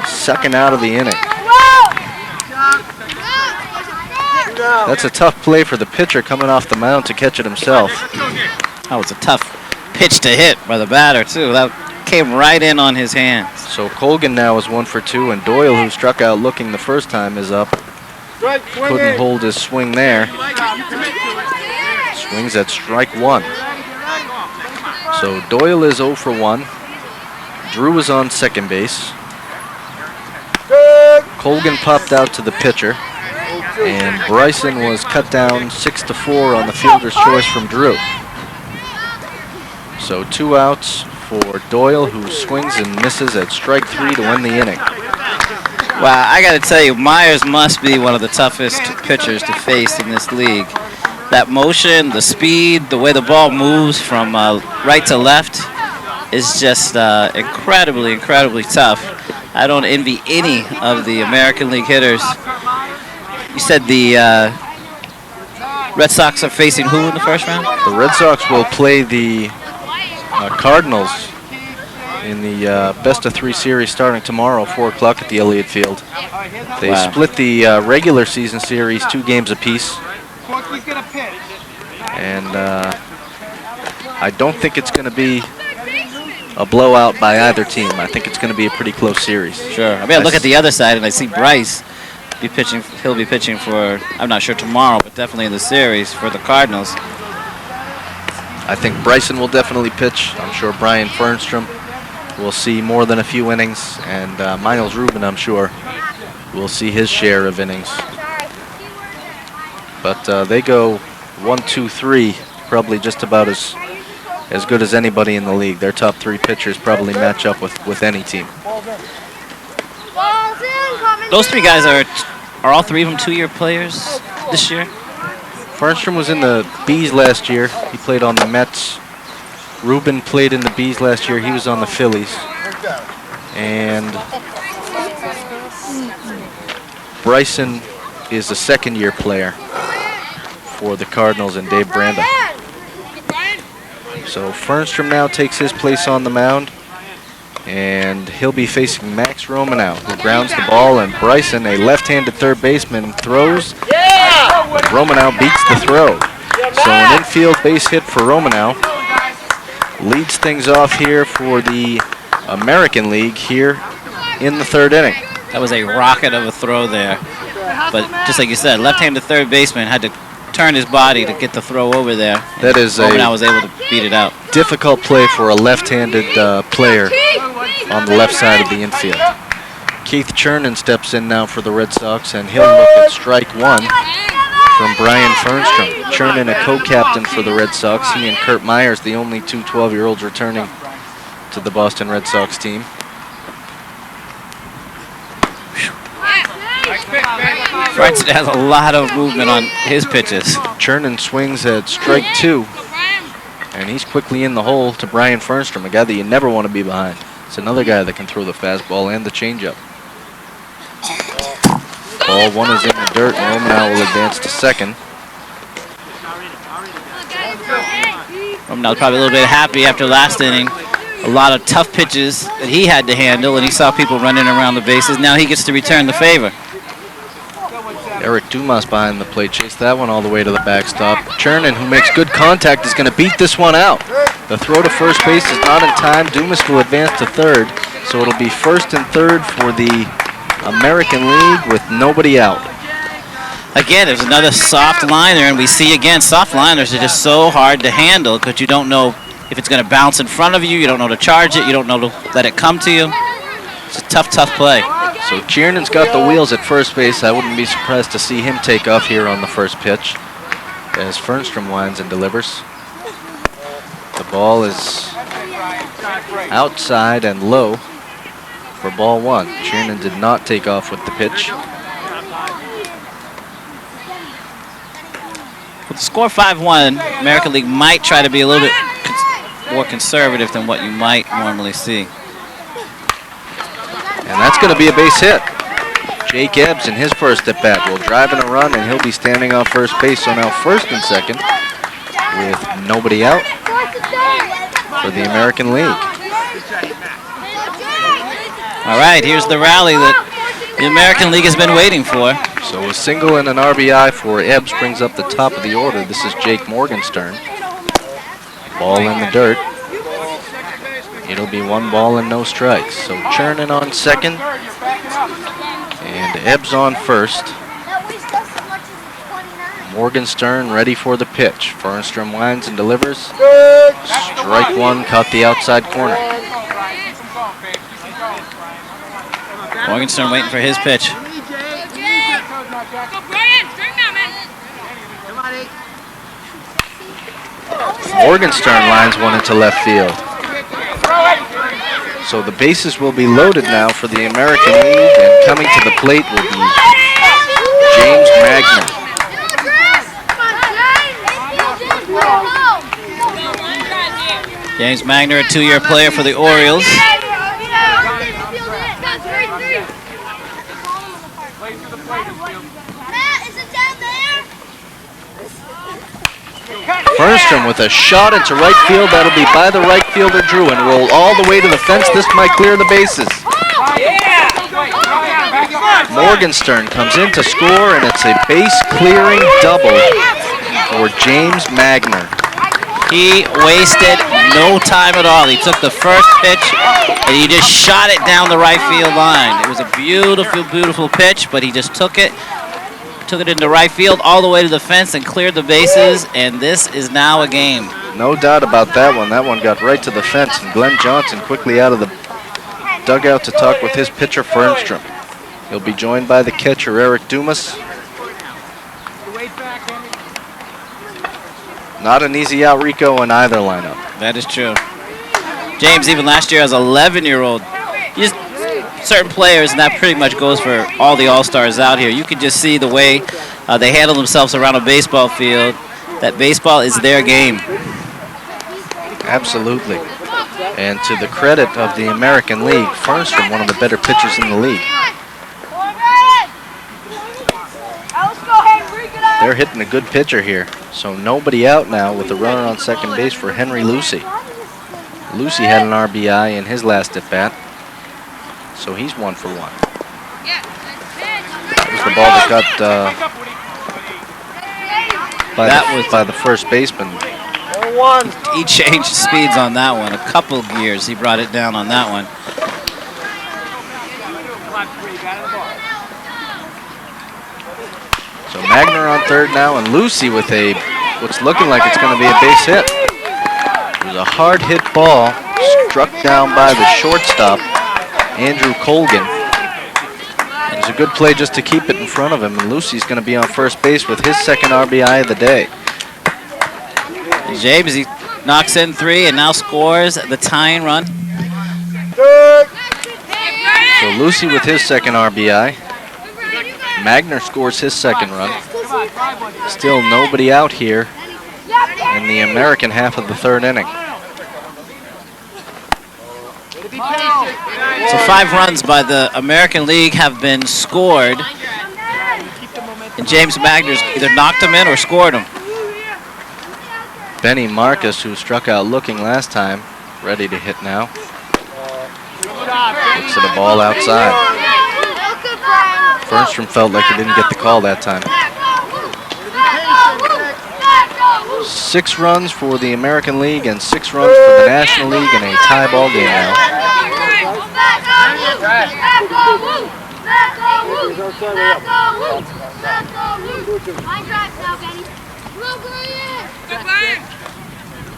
2nd out of the inning. That's a tough play for the pitcher coming off the mound to catch it himself. That was a tough pitch to hit by the batter, too. That came right in on his hands. So Colgan now is 1 for 2, and Doyle, who struck out looking the first time, is up. Couldn't hold his swing there. Swings at strike 1. So Doyle is 0 for 1. Drew is on second base. Colgan popped out to the pitcher. And Bryson was cut down 6-4 on the fielder's choice from Drew. So 2 outs for Doyle, who swings and misses at strike 3 to win the inning. Wow, I got to tell you, Myers must be one of the toughest pitchers to face in this league. That motion, the speed, the way the ball moves from right to left is just incredibly, incredibly tough. I don't envy any of the American League hitters. You said the Red Sox are facing who in the first round? The Red Sox will play the Cardinals in the best-of-3 series starting tomorrow, 4 o'clock at the Elliott Field. They split the regular season series 2 games apiece. And I don't think it's going to be a blowout by either team. I think it's going to be a pretty close series. Sure. I mean, I look at the other side and I see Bryce be pitching. He'll be pitching for, I'm not sure tomorrow, but definitely in the series for the Cardinals. I think Bryson will definitely pitch. I'm sure Brian Fernstrom will see more than a few innings, and Miles Rubin, I'm sure, will see his share of innings. But they go 1, 2, 3, probably just about as good as anybody in the league. Their top 3 pitchers probably match up with any team. Those 3 guys are all 3 of them 2-year players this year? Fernstrom was in the Bees last year. He played on the Mets. Rubin played in the Bees last year. He was on the Phillies. And Bryson is a 2nd-year player for the Cardinals and Dave Branda. So Fernstrom now takes his place on the mound, and he'll be facing Max Romanow, who grounds the ball, and Bryson, a left-handed third baseman, throws. Romanow beats the throw. So an infield base hit for Romanow leads things off here for the American League here in the 3rd inning. That was a rocket of a throw there. But just like you said, left-handed third baseman had to turn his body to get the throw over there. That is Romanow was able to beat it out. Difficult play for a left-handed player on the left side of the infield. Keith Chernin steps in now for the Red Sox, and he'll look at strike 1 from Brian Fernstrom. Chernin, a co-captain for the Red Sox. He and Kurt Myers, the only 2 12-year-olds returning to the Boston Red Sox team. Bryson has a lot of movement on his pitches. Chernin swings at strike 2, and he's quickly in the hole to Brian Fernstrom, a guy that you never want to be behind. It's another guy that can throw the fastball and the changeup. Ball 1 is in the dirt, and Romanow will advance to 2nd. Romanow's probably a little bit happy after last inning. A lot of tough pitches that he had to handle, and he saw people running around the bases. Now he gets to return the favor. Eric Dumas behind the plate, chased that one all the way to the backstop. Chernin, who makes good contact, is going to beat this one out. The throw to first base is not in time. Dumas will advance to 3rd, so it'll be 1st and 3rd for the American League with nobody out. Again, there's another soft liner, and we see again, soft liners are just so hard to handle because you don't know if it's going to bounce in front of you, you don't know to charge it, you don't know to let it come to you. It's a tough, tough play. So Chiernin's got the wheels at first base. I wouldn't be surprised to see him take off here on the first pitch as Fernstrom winds and delivers. The ball is outside and low for ball 1. Chiernin did not take off with the pitch. With the score 5-1, American League might try to be a little bit more conservative than what you might normally see. And that's going to be a base hit. Jake Ebbs in his first at-bat will drive in a run, and he'll be standing on first base. So now first and second with nobody out for the American League. All right, here's the rally that the American League has been waiting for. So a single and an RBI for Ebbs brings up the top of the order. This is Jake Morgenstern. Ball in the dirt. It'll be 1 ball and no strikes. So Chernin on second and Ebbs on first. Morgenstern ready for the pitch. Fernstrom winds and delivers. Strike one, caught the outside corner. Morgenstern waiting for his pitch. Morgenstern lines one into left field. So the bases will be loaded now for the American League, and coming to the plate will be James Magner. James Magner, a 2-year player for the Orioles. Fernstrom with a shot into right field. That'll be by the right fielder, Drew, and roll all the way to the fence. This might clear the bases. Morgenstern comes in to score, and it's a base-clearing double for James Magner. He wasted no time at all. He took the first pitch, and he just shot it down the right field line. It was a beautiful, beautiful pitch, but he just took it into right field all the way to the fence and cleared the bases, and this is now a game. No doubt about that one. That one got right to the fence, and Glenn Johnson quickly out of the dugout to talk with his pitcher, Fernstrom. He'll be joined by the catcher, Eric Dumas. Not an easy out, Rico, in either lineup. That is true. James, even last year as an 11-year-old, certain players, and that pretty much goes for all the All-Stars out here. You can just see the way they handle themselves around a baseball field, that baseball is their game. Absolutely. And to the credit of the American League, Fernstrom, one of the better pitchers in the league. They're hitting a good pitcher here. So nobody out now with a runner on second base for Henry Lucy. Lucy had an RBI in his last at-bat. So he's 1 for 1. That was the ball that got by the first baseman. He changed speeds on that one. A couple gears, he brought it down on that one. So Magner on third now, and Lucy with what's looking like it's going to be a base hit. It was a hard hit ball, struck down by the shortstop, Andrew Colgan. It was a good play just to keep it in front of him, and Lucy's going to be on first base with his second RBI of the day. James, he knocks in 3 and now scores the tying run. So Lucy with his second RBI. Magner scores his second run. Still nobody out here in the American half of the third inning. So 5 runs by the American League have been scored, and James Magner's either knocked them in or scored them. Benny Marcus, who struck out looking last time, ready to hit now. Looks at a ball outside. Fernstrom felt like he didn't get the call that time. 6 runs for the American League and 6 runs for the National League in a tie ball game now.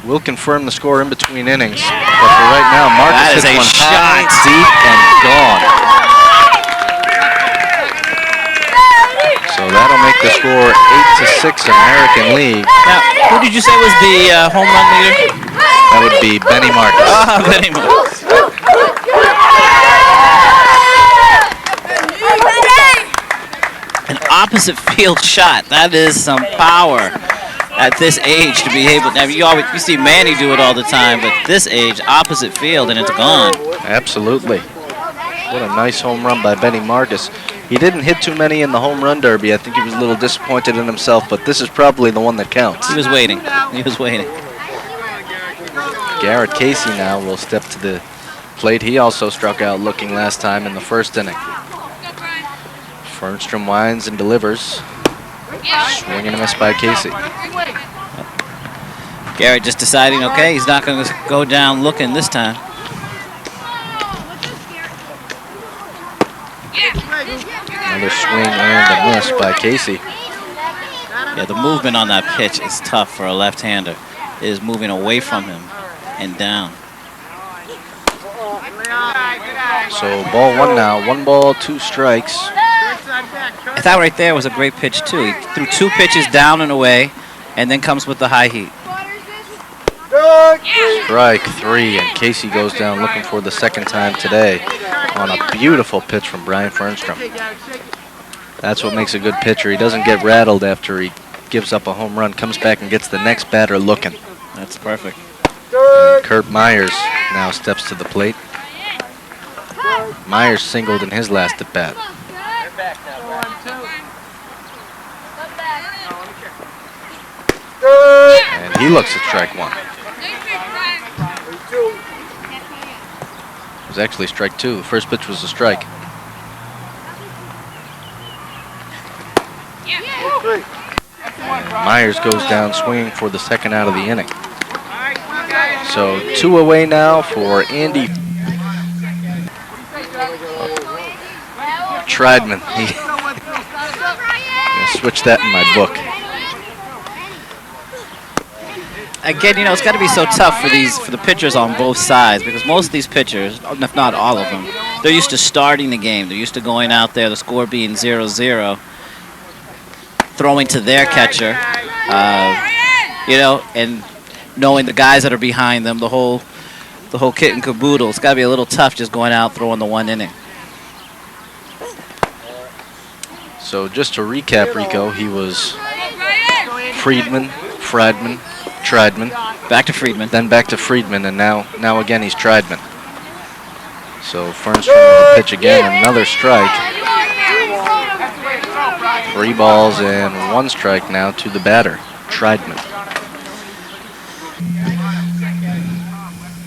We'll confirm the score in between innings, but for right now, Marcus hits one high, deep, and gone. So that'll make the score 8-6 American League. Now, who did you say was the home run leader? That would be Benny Marcus. Benny Marcus. An opposite field shot. That is some power. at this age to be able. Now you see Manny do it all the time, but this age, opposite field, and it's gone. Absolutely. What a nice home run by Benny Marcus. He didn't hit too many in the home run derby. I think he was a little disappointed in himself, but this is probably the one that counts. He was waiting. He was waiting. Garrett Casey now will step to the plate. He also struck out looking last time in the first inning. Fernstrom winds and delivers. Swing and a miss by Casey. Garrett just deciding, okay, he's not going to go down looking this time. Another swing and a miss by Casey. Yeah, the movement on that pitch is tough for a left-hander. It is moving away from him and down. So ball one now. 1 ball, 2 strikes. That right there was a great pitch, too. He threw 2 pitches down and away, and then comes with the high heat. Strike 3, and Casey goes down looking for the second time today on a beautiful pitch from Brian Fernstrom. That's what makes a good pitcher. He doesn't get rattled after he gives up a home run, comes back and gets the next batter looking. That's perfect. And Kurt Myers now steps to the plate. Myers singled in his last at bat. And he looks at strike 1. It was actually strike 2. The first pitch was a strike. And Myers goes down swinging for the second out of the inning. So 2 away now for Andy Triedman. I'm gonna switch that in my book. Again, you know, it's got to be so tough for the pitchers on both sides, because most of these pitchers, if not all of them, they're used to starting the game. They're used to going out there, the score being 0-0, throwing to their catcher, you know, and knowing the guys that are behind them, the whole kit and caboodle. It's got to be a little tough just going out throwing the 1 inning. So just to recap, Rico, he was Friedman, Triedman. Back to Friedman. Then back to Friedman, and now again he's Triedman. So Fernstrom will pitch again, another strike. 3 balls and 1 strike now to the batter, Triedman.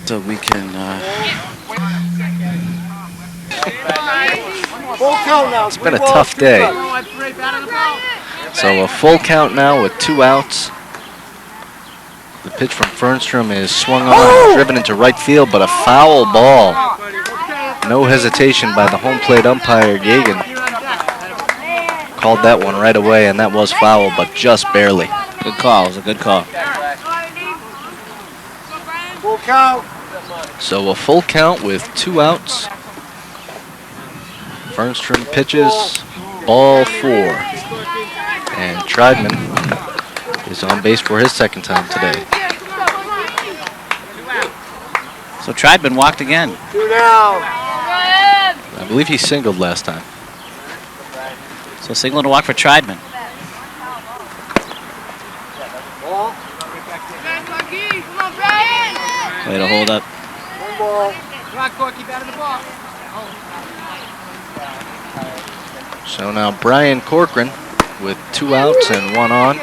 So we can... It's been a tough day. So a full count now with 2 outs. The pitch from Fernstrom is swung on, driven into right field, but a foul ball. No hesitation by the home plate umpire, Yagan. Called that one right away, and that was foul, but just barely. Good call. It was a good call. Full count. So a full count with 2 outs. Fernstrom pitches, ball 4. And Triedman is on base for his second time today. So Triedman walked again. 2 down. I believe he singled last time. So single to walk for Triedman. Way to hold up. 1 ball. So now Brian Corcoran with 2 outs and 1 on.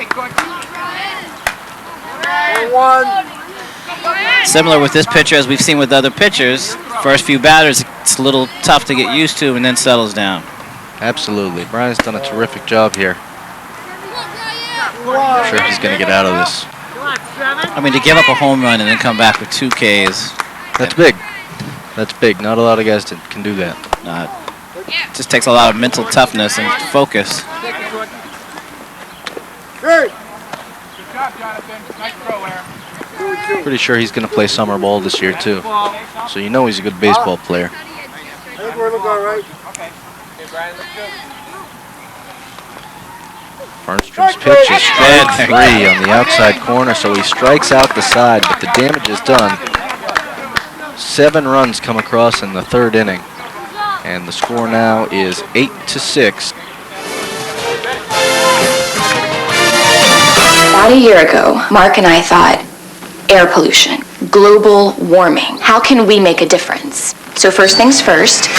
1. Similar with this pitcher as we've seen with other pitchers. First few batters, it's a little tough to get used to and then settles down. Absolutely. Brian's done a terrific job here. I'm sure he's going to get out of this. I mean, to give up a home run and then come back with 2 Ks. That's big. That's big. Not a lot of guys can do that. It just takes a lot of mental toughness and focus. Pretty sure he's going to play summer ball this year, too. So you know he's a good baseball player. I think we're looking all right. Fernstrom's pitch is strike 3 on the outside corner, so he strikes out the side, but the damage is done. 7 runs come across in the 3rd inning, and the score now is 8-6. About a year ago, Mark and I thought, air pollution, global warming. How can we make a difference? So first things first,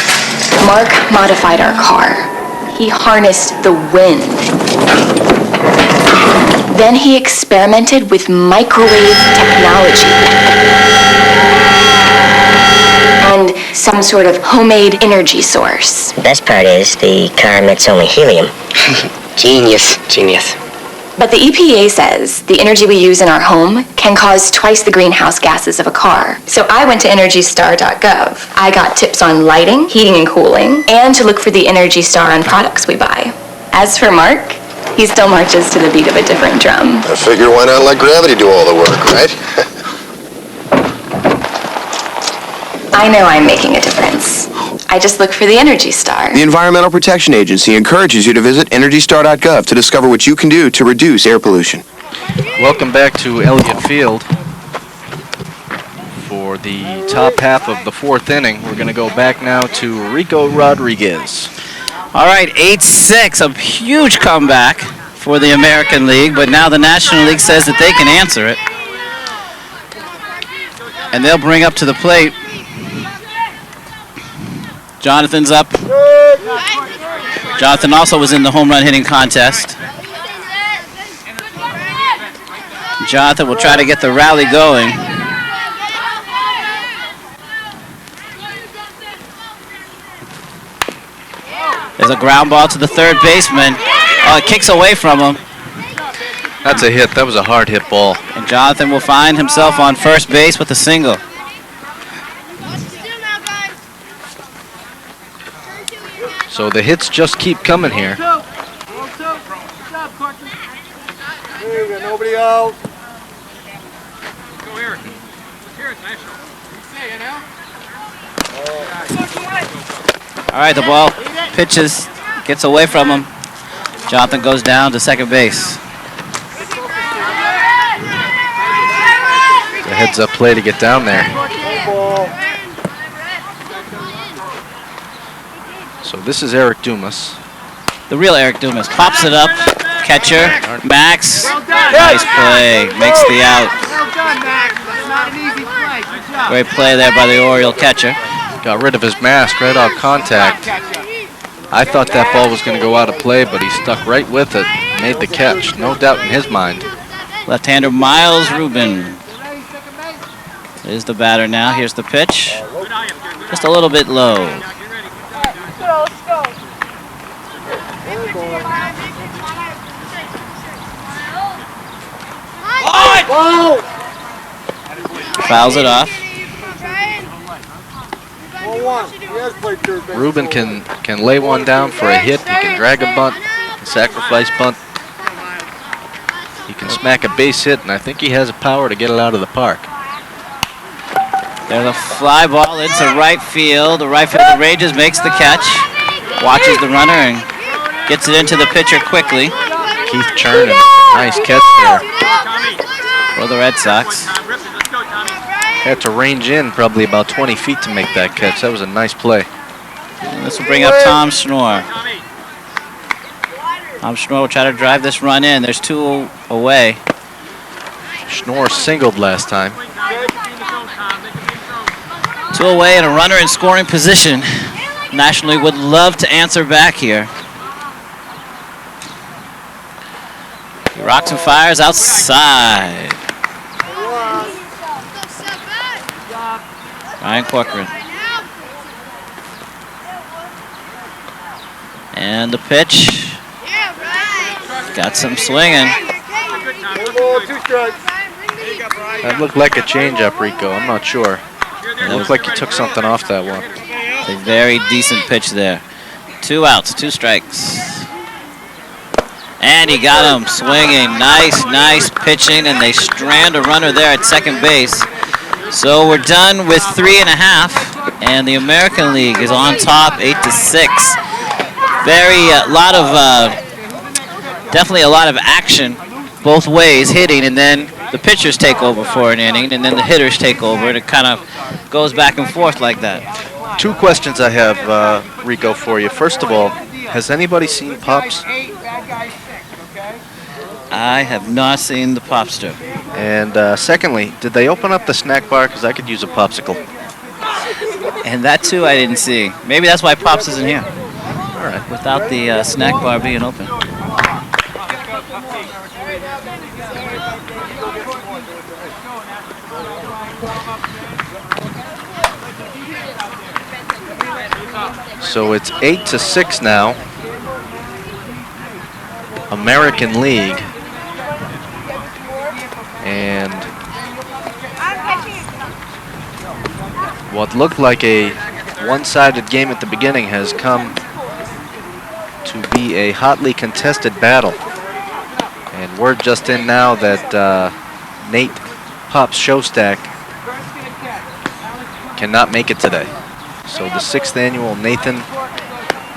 Mark modified our car. He harnessed the wind. Then he experimented with microwave technology and some sort of homemade energy source. The best part is the car emits only helium. Genius. Genius. But the EPA says the energy we use in our home can cause twice the greenhouse gases of a car. So I went to EnergyStar.gov. I got tips on lighting, heating and cooling, and to look for the Energy Star on products we buy. As for Mark, he still marches to the beat of a different drum. I figure why not let gravity do all the work, right? I know I'm making a difference. I just look for the Energy Star. The Environmental Protection Agency encourages you to visit EnergyStar.gov to discover what you can do to reduce air pollution. Welcome back to Elliott Field for the top half of the fourth inning. We're going to go back now to Rico Rodriguez. All right, 8-6, a huge comeback for the American League, but now the National League says that they can answer it. And they'll bring up to the plate. Jonathan's up. Jonathan also was in the home run hitting contest. Jonathan will try to get the rally going. There's a ground ball to the third baseman. Oh, it kicks away from him. That's a hit. That was a hard hit ball. And Jonathan will find himself on first base with a single. So the hits just keep coming here. There you go, nobody out. Go here. Here, National. You know? All right, the ball pitches, gets away from him. Jonathan goes down to second base. The heads-up play to get down there. So this is Eric Dumas. The real Eric Dumas pops it up. Catcher, Max. Nice play, makes the out. Great play there by the Oriole catcher. Got rid of his mask right off contact. I thought that ball was going to go out of play, but he stuck right with it. Made the catch, no doubt in his mind. Left-hander Miles Rubin is the batter now. Here's the pitch. Just a little bit low. Fouls it off. Rubin can lay one down for a hit. He can drag a bunt, a sacrifice bunt. He can smack a base hit, and I think he has the power to get it out of the park. There's a fly ball into right field. The right fielder Rages makes the catch, watches the runner, and gets it into the pitcher quickly. Keith Chernin, nice catch there for the Red Sox. Had to range in probably about 20 feet to make that catch. That was a nice play. And this will bring up Tom Schnorr. Tom Schnorr will try to drive this run in. There's two away. Schnorr singled last time. Two away and a runner in scoring position. National League would love to answer back here. He rocks and fires outside. Ryan Corcoran. And the pitch. Got some swinging. That looked like a changeup, Rico. I'm not sure. It looked like he took something off that one. A very decent pitch there. 2 outs, 2 strikes. And he got him swinging. Nice pitching, and they strand a runner there at second base. So we're done with 3.5, and the American League is on top, 8-6. Definitely a lot of action both ways, hitting, and then the pitchers take over for an inning, and then the hitters take over, and it kind of goes back and forth like that. 2 questions I have, Rico, for you. First of all, has anybody seen Pops? I have not seen the Popster. And secondly, did they open up the snack bar? Because I could use a popsicle. And that too I didn't see. Maybe that's why Pops isn't here. All right. Without the snack bar being open. So it's 8-6 now. American League. And what looked like a one-sided game at the beginning has come to be a hotly contested battle. And word just in now that Nate Pops Showstack cannot make it today. So the 6th annual Nathan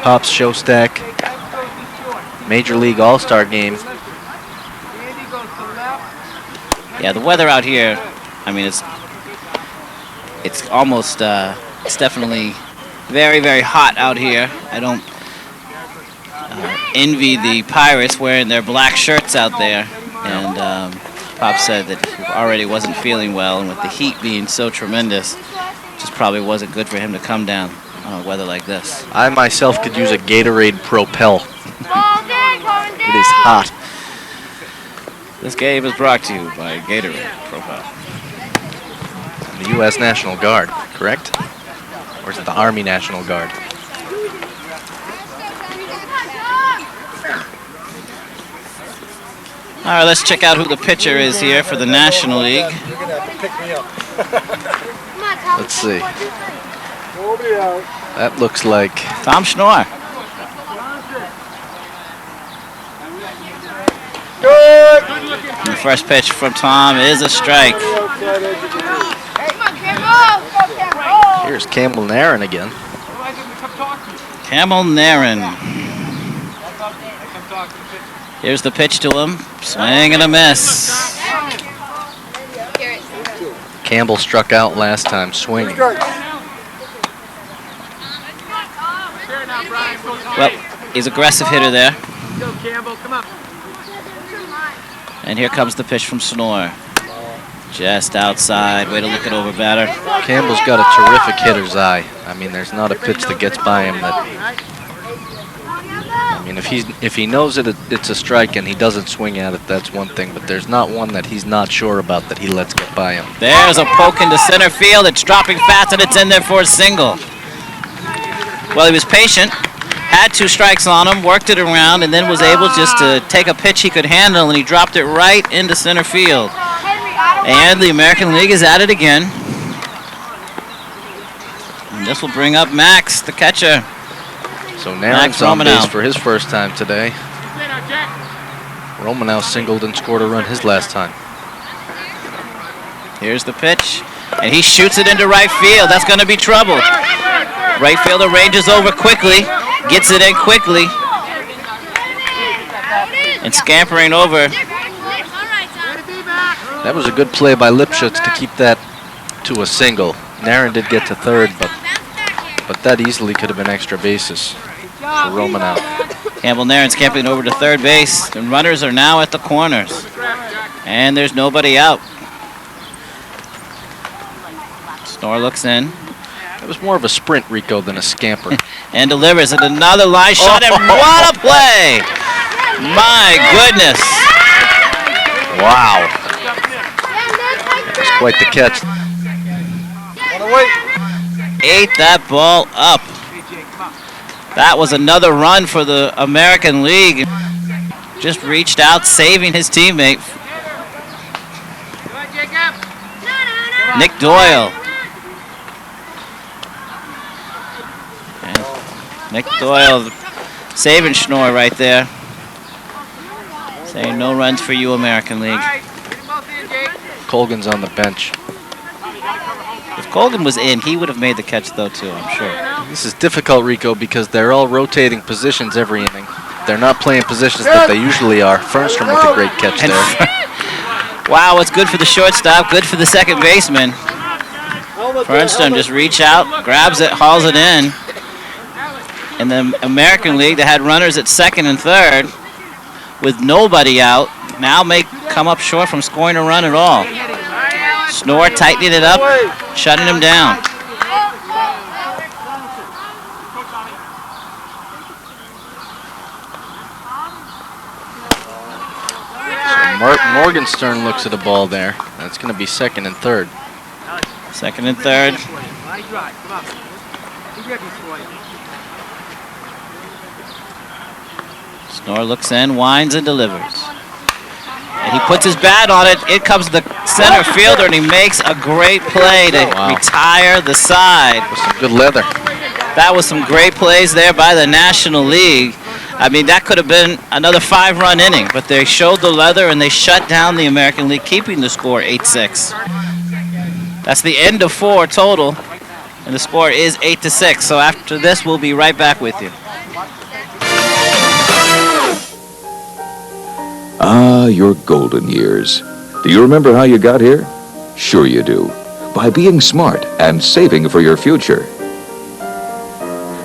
Pops Showstack Major League All-Star Game. Yeah, the weather out here, I mean, it's almost, it's definitely very, very hot out here. I don't envy the Pirates wearing their black shirts out there. And Pop said that he already wasn't feeling well, and with the heat being so tremendous, just probably wasn't good for him to come down on weather like this. I myself could use a Gatorade Propel. It is hot. This game is brought to you by Gatorade Propel. The U.S. National Guard, correct? Or is it the Army National Guard? All right, let's check out who the pitcher is here for the National League. Let's see. That looks like Tom Schnorr. And the first pitch from Tom is a strike. Here's Campbell Naren again. Campbell Naren. Here's the pitch to him. Swing and a miss. Campbell struck out last time swinging. Well, he's an aggressive hitter there. And here comes the pitch from Snore. Just outside. Way to look it over, batter. Campbell's got a terrific hitter's eye. I mean, there's not a pitch that gets by him that... I mean, if he knows it's a strike and he doesn't swing at it, that's one thing. But there's not one that he's not sure about that he lets get by him. There's a poke into center field. It's dropping fast and it's in there for a single. Well, he was patient. Had 2 strikes on him, worked it around, and then was able just to take a pitch he could handle, and he dropped it right into center field. And the American League is at it again. And this will bring up Max, the catcher. So Naren's on base for his first time today. Romanow singled and scored a run his last time. Here's the pitch, and he shoots it into right field. That's going to be trouble. Right fielder ranges over quickly, gets it in quickly, and scampering over. That was a good play by Lipschutz to keep that to a single. Naren did get to third, but that easily could have been extra bases for Romanow. Campbell Naren scampering over to third base. The runners are now at the corners, and there's nobody out. Snore looks in. It was more of a sprint, Rico, than a scamper. And delivers it. Another line shot, and what a play! My goodness. Wow. That's quite the catch. Ate that ball up. That was another run for the American League. Just reached out, saving his teammate. Nick Doyle. Nick Doyle saving Schnorr right there. Saying no runs for you, American League. Colgan's on the bench. If Colgan was in, he would have made the catch though too, I'm sure. This is difficult, Rico, because they're all rotating positions every inning. They're not playing positions that they usually are. Fernstrom with a great catch there. Wow, it's good for the shortstop, good for the second baseman. Fernstrom just reach out, grabs it, hauls it in. In the American League, they had runners at second and third with nobody out now may come up short from scoring a run at all. Snore tightening it up, shutting him down. Morgenstern looks at the ball there. That's going to be second and third. Second and third. Snore looks in, winds and delivers. And he puts his bat on it. It comes the center fielder, and he makes a great play to retire the side. With some good leather. That was some great plays there by the National League. I mean, that could have been another 5-run inning, but they showed the leather and they shut down the American League, keeping the score 8-6. That's the end of 4 total, and the score is 8-6. So after this, we'll be right back with you. Ah, your golden years. Do you remember how you got here? Sure you do. By being smart and saving for your future.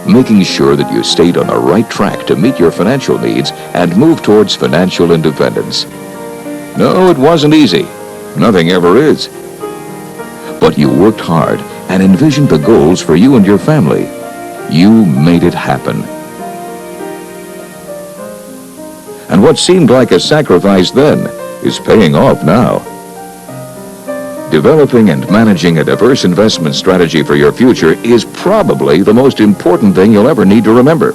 Making sure that you stayed on the right track to meet your financial needs and move towards financial independence. No, it wasn't easy. Nothing ever is. But you worked hard and envisioned the goals for you and your family. You made it happen. And what seemed like a sacrifice then is paying off now. Developing and managing a diverse investment strategy for your future is probably the most important thing you'll ever need to remember.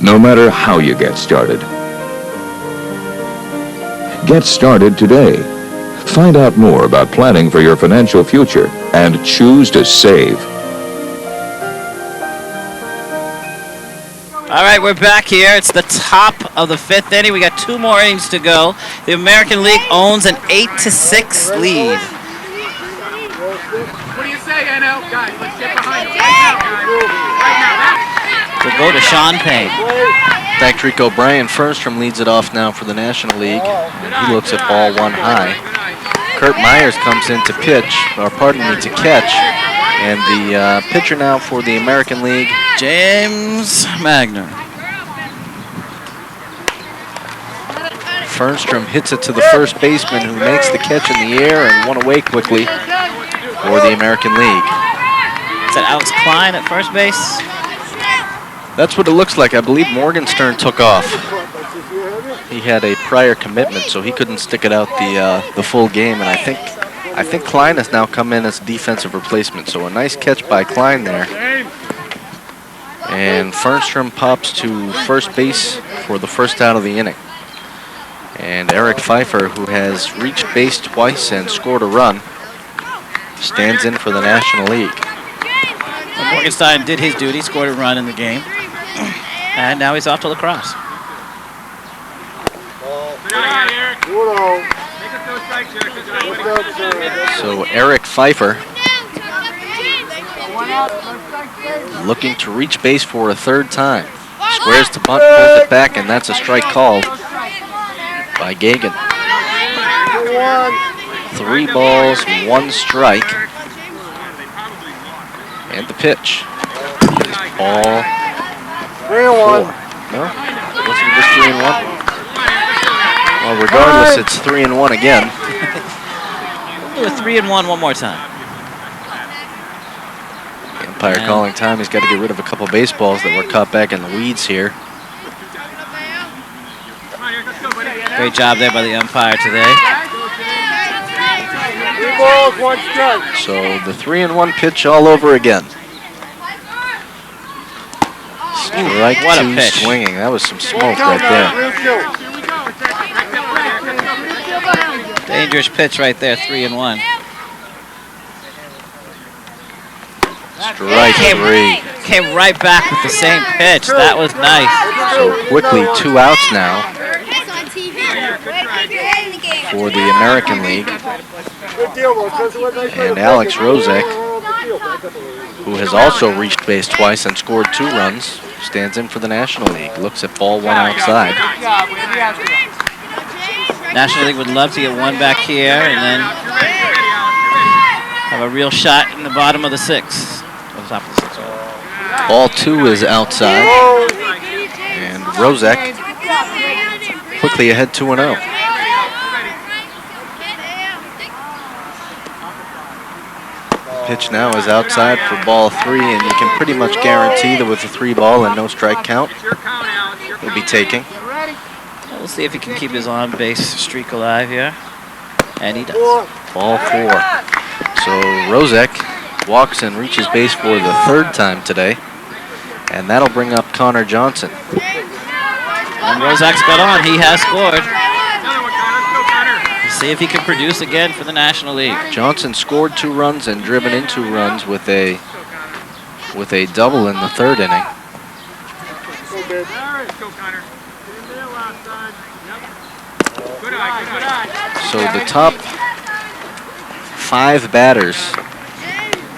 No matter how you get started. Get started today. Find out more about planning for your financial future and choose to save. All right, we're back here. It's the top of the 5th inning. We got 2 more innings to go. The American League owns an 8-6 lead. What do you say, NL? Guys, let's get behind him. We'll go to Sean Payne. Thanks, Rico. Brian Fernstrom leads it off now for the National League. And he looks at ball 1 high. Kurt Myers comes in to pitch, or pardon me, to catch. And the pitcher now for the American League, James Magner. Fernstrom hits it to the first baseman, who makes the catch in the air and one away quickly for the American League. Is that Alex Klein at first base? That's what it looks like. I believe Morgenstern took off. He had a prior commitment, so he couldn't stick it out the full game, and I think Klein has now come in as a defensive replacement. So a nice catch by Klein there. And Fernstrom pops to first base for the first out of the inning. And Eric Pfeiffer, who has reached base twice and scored a run, stands in for the National League. Well, Morgenstein did his duty, scored a run in the game. And now he's off to lacrosse. So Eric Pfeiffer looking to reach base for a 3rd time. Squares to bunt, pulls it back, and that's a strike called by Gagan. 3 balls, 1 strike. And the pitch. Ball 4. No? Wasn't it just 3-1? Well, regardless, it's 3-1 again. Do a 3-1 one more time. The umpire calling time. He's got to get rid of a couple baseballs that were caught back in the weeds here. Great job there by the umpire today. 3 balls, 1 strike. So the 3-1 pitch all over again. Strike what a 2 pitch. swinging. That was some smoke right there. Dangerous pitch right there, 3-1. Strike 3. Came right back with the same pitch. That was nice. So quickly 2 outs now for the American League. And Alex Rozek, who has also reached base twice and scored 2 runs, stands in for the National League. Looks at ball 1 outside. National League would love to get 1 back here and then have a real shot in the bottom of the 6th. On top of the 6th. Ball 2 is outside. And Rozak quickly ahead 2-0. Pitch now is outside for ball 3, and you can pretty much guarantee that with a 3 ball and no strike count, he'll be taking. We'll see if he can keep his on-base streak alive here. And he does. Ball 4. So Rozak walks and reaches base for the 3rd time today. And that'll bring up Connor Johnson. And Rozak's got on. He has scored. Let's see if he can produce again for the National League. Johnson scored 2 runs and driven in 2 runs with a double in the 3rd inning. So the top 5 batters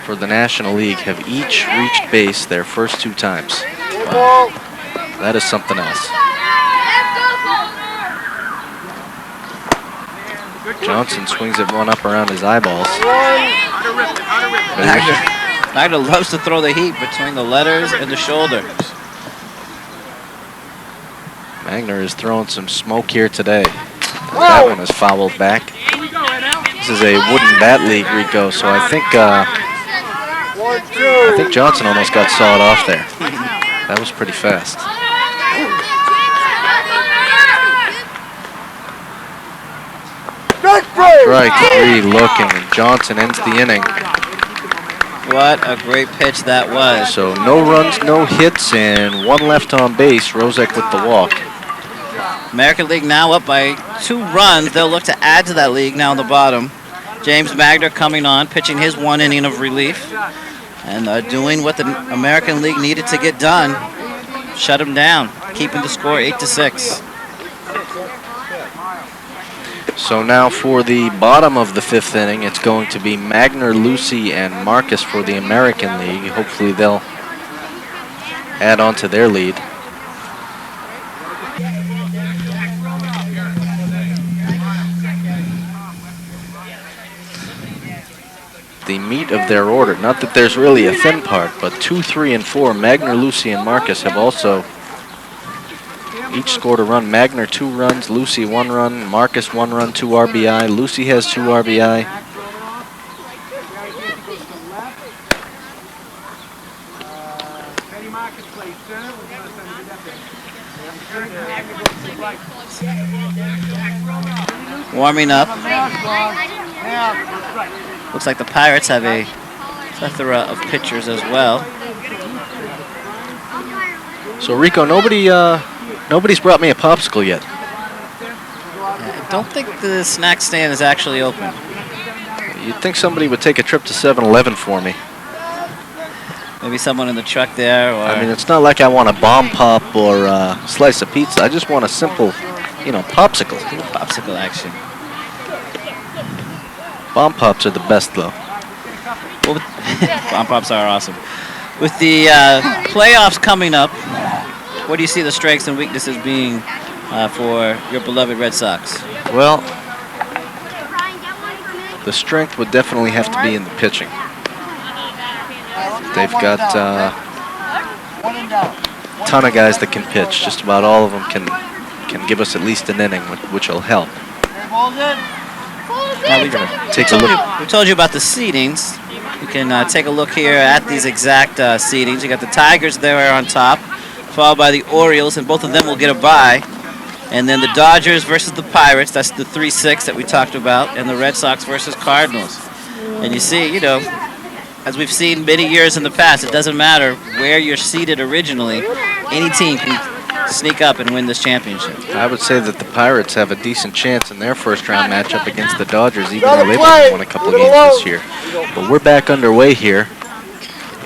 for the National League have each reached base their first 2 times. Wow. That is something else. Johnson swings it one up around his eyeballs. Magner loves to throw the heat between the letters and the shoulder. Magner is throwing some smoke here today. That one is fouled back. This is a wooden bat league, Rico, so I think Johnson almost got sawed off there. That was pretty fast. Strike 3 looking, and Johnson ends the inning. What a great pitch that was. So no runs, no hits, and 1 left on base. Rozak with the walk. American League now up by 2 runs. They'll look to add to that league now in the bottom. James Magner coming on, pitching his 1 inning of relief. And doing what the American League needed to get done. Shut him down, keeping the score 8-6. So now for the bottom of the 5th inning, it's going to be Magner, Lucy, and Marcus for the American League. Hopefully they'll add on to their lead. The meat of their order, not that there's really a thin part, but 2, 3, and 4, Magner, Lucy, and Marcus have also each scored a run. Magner 2 runs, Lucy 1 run, Marcus 1 run, 2 RBI. Lucy has 2 RBI. Warming up. Looks like the Pirates have a plethora of pitchers as well. So Rico, nobody's brought me a popsicle yet. I don't think the snack stand is actually open. You'd think somebody would take a trip to 7-Eleven for me. Maybe someone in the truck there, or... I mean, it's not like I want a bomb pop or a slice of pizza. I just want a simple, popsicle. Popsicle action. Bomb pops are the best, though. Well, bomb pops are awesome. With the playoffs coming up, what do you see the strengths and weaknesses being for your beloved Red Sox? Well, the strength would definitely have to be in the pitching. They've got a ton of guys that can pitch. Just about all of them can give us at least an inning, which will help. Now Take a look. We told you about the seedings. You can take a look here at these exact seedings. You got the Tigers there on top, followed by the Orioles, and both of them will get a bye. And then the Dodgers versus the Pirates, that's the 3-6 that we talked about, and the Red Sox versus Cardinals. And you see, as we've seen many years in the past, it doesn't matter where you're seated originally. Any team can sneak up and win this championship. I would say that the Pirates have a decent chance in their first-round matchup against the Dodgers, even though they've only won a couple of games this year. But we're back underway here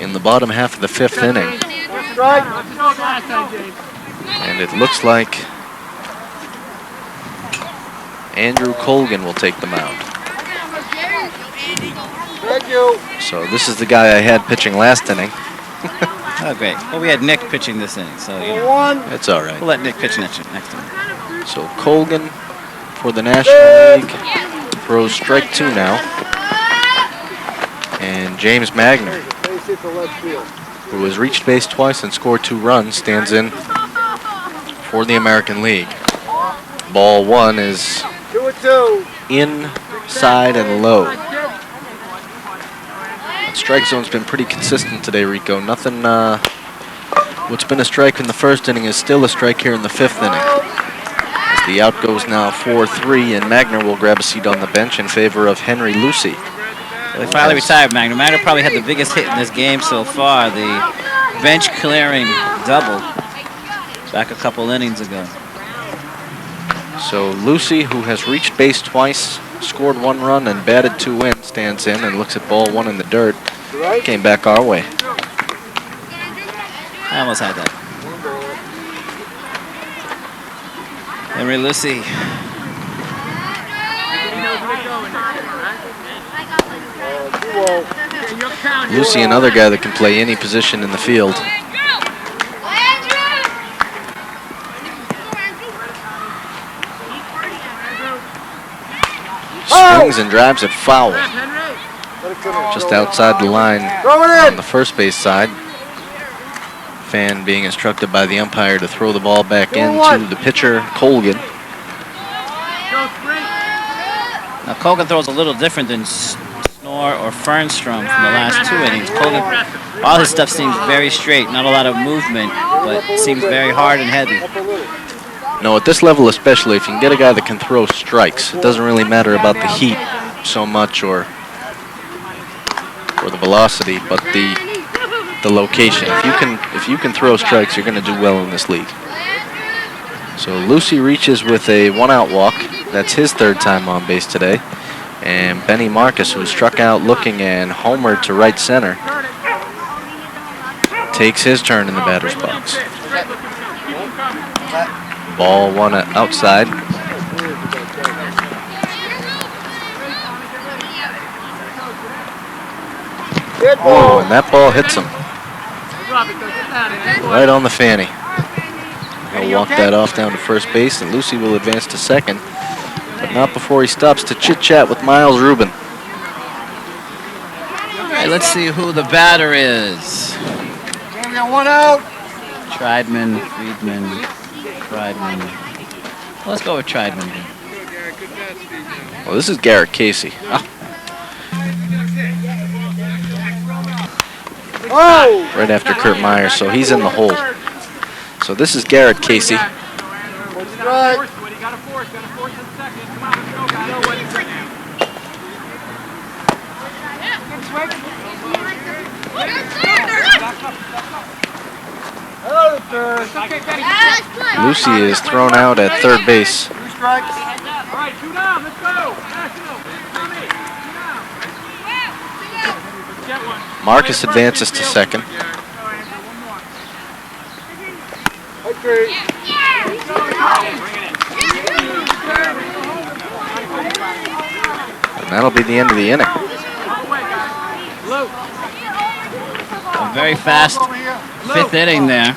in the bottom half of the 5th inning. And it looks like Andrew Colgan will take the mound. So this is the guy I had pitching last inning. Oh, great. Well, we had Nick pitching this inning, so It's all right. We'll let Nick pitch next inning. So Colgan for the National League throws strike 2 now. And James Magner, who has reached base twice and scored 2 runs, stands in for the American League. Ball 1 is 2-2. inside and low. That strike zone's been pretty consistent today, Rico. Nothing, what's been a strike in the first inning is still a strike here in the 5th inning. As the out goes now 4-3, and Magner will grab a seat on the bench in favor of Henry Lucy. They finally retired Magner. Magner probably had the biggest hit in this game so far. The bench clearing double back a couple innings ago. So Lucy, who has reached base twice, scored 1 run and batted 2 in, stands in and looks at ball 1 in the dirt. Came back our way. I almost had that. Henry Lucy. Lucy, another guy that can play any position in the field. Swings and drives it foul. Just outside the line on the first base side. Fan being instructed by the umpire to throw the ball back into the pitcher, Colgan. Now Colgan throws a little different than Snore or Fernstrom from the last 2 innings. Colgan, all his stuff seems very straight, not a lot of movement, but seems very hard and heavy. No, at this level especially, if you can get a guy that can throw strikes, it doesn't really matter about the heat so much or the velocity, but the location. If you can throw strikes, you're going to do well in this league. So Lucy reaches with a 1-out walk. That's his 3rd time on base today. And Benny Marcus, who struck out looking and homered to right center, takes his turn in the batter's box. Ball 1 outside. Oh, and that ball hits him right on the fanny. He'll walk that off down to first base, and Lucy will advance to second, but not before he stops to chit-chat with Miles Rubin. Hey, let's see who the batter is. We got 1 out. Triedman, Friedman, Triedman. Well, let's go with Triedman. Well, this is Garrett Casey. Oh! Right after Kurt Myers, so he's in the hole. So this is Garrett Casey. Lucy is thrown out at third base. Marcus advances to second. And that'll be the end of the inning. A very fast 5th inning there.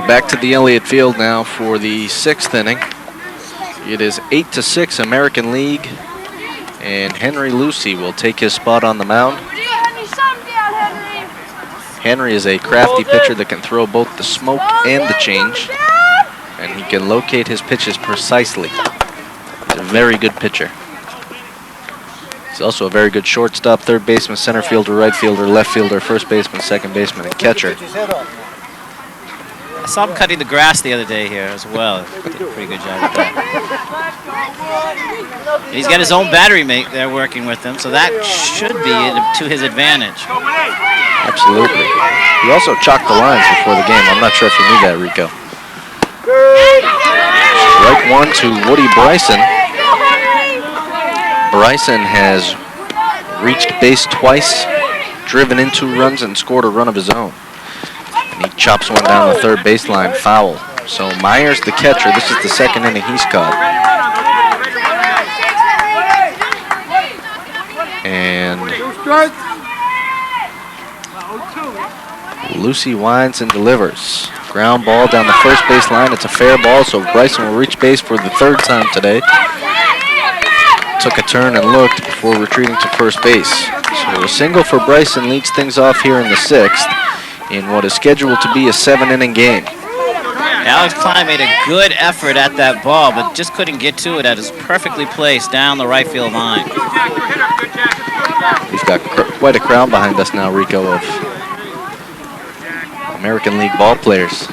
Back to the Elliott Field now for the 6th inning. It is 8-6 American League, and Henry Lucy will take his spot on the mound. Henry is a crafty pitcher that can throw both the smoke and the change, and he can locate his pitches precisely. He's a very good pitcher. He's also a very good shortstop, third baseman, center fielder, right fielder, left fielder, first baseman, second baseman, and catcher. I saw him cutting the grass the other day here as well. Did a pretty good job with that. And he's got his own battery mate there working with him, so that should be to his advantage. Absolutely. He also chalked the lines before the game. I'm not sure if you knew that, Rico. Strike one to Woody Bryson. Bryson has reached base twice, driven in 2 runs, and scored a run of his own. And he chops one down the third baseline, foul. So Myers, the catcher, this is the second inning he's caught. And Lucy winds and delivers. Ground ball down the first baseline. It's a fair ball, so Bryson will reach base for the 3rd time today. Took a turn and looked before retreating to first base. So a single for Bryson leads things off here in the 6th in what is scheduled to be a 7-inning game. Alex Klein made a good effort at that ball, but just couldn't get to it. It is perfectly placed down the right field line. We've got quite a crowd behind us now, Rico, of American League ball players.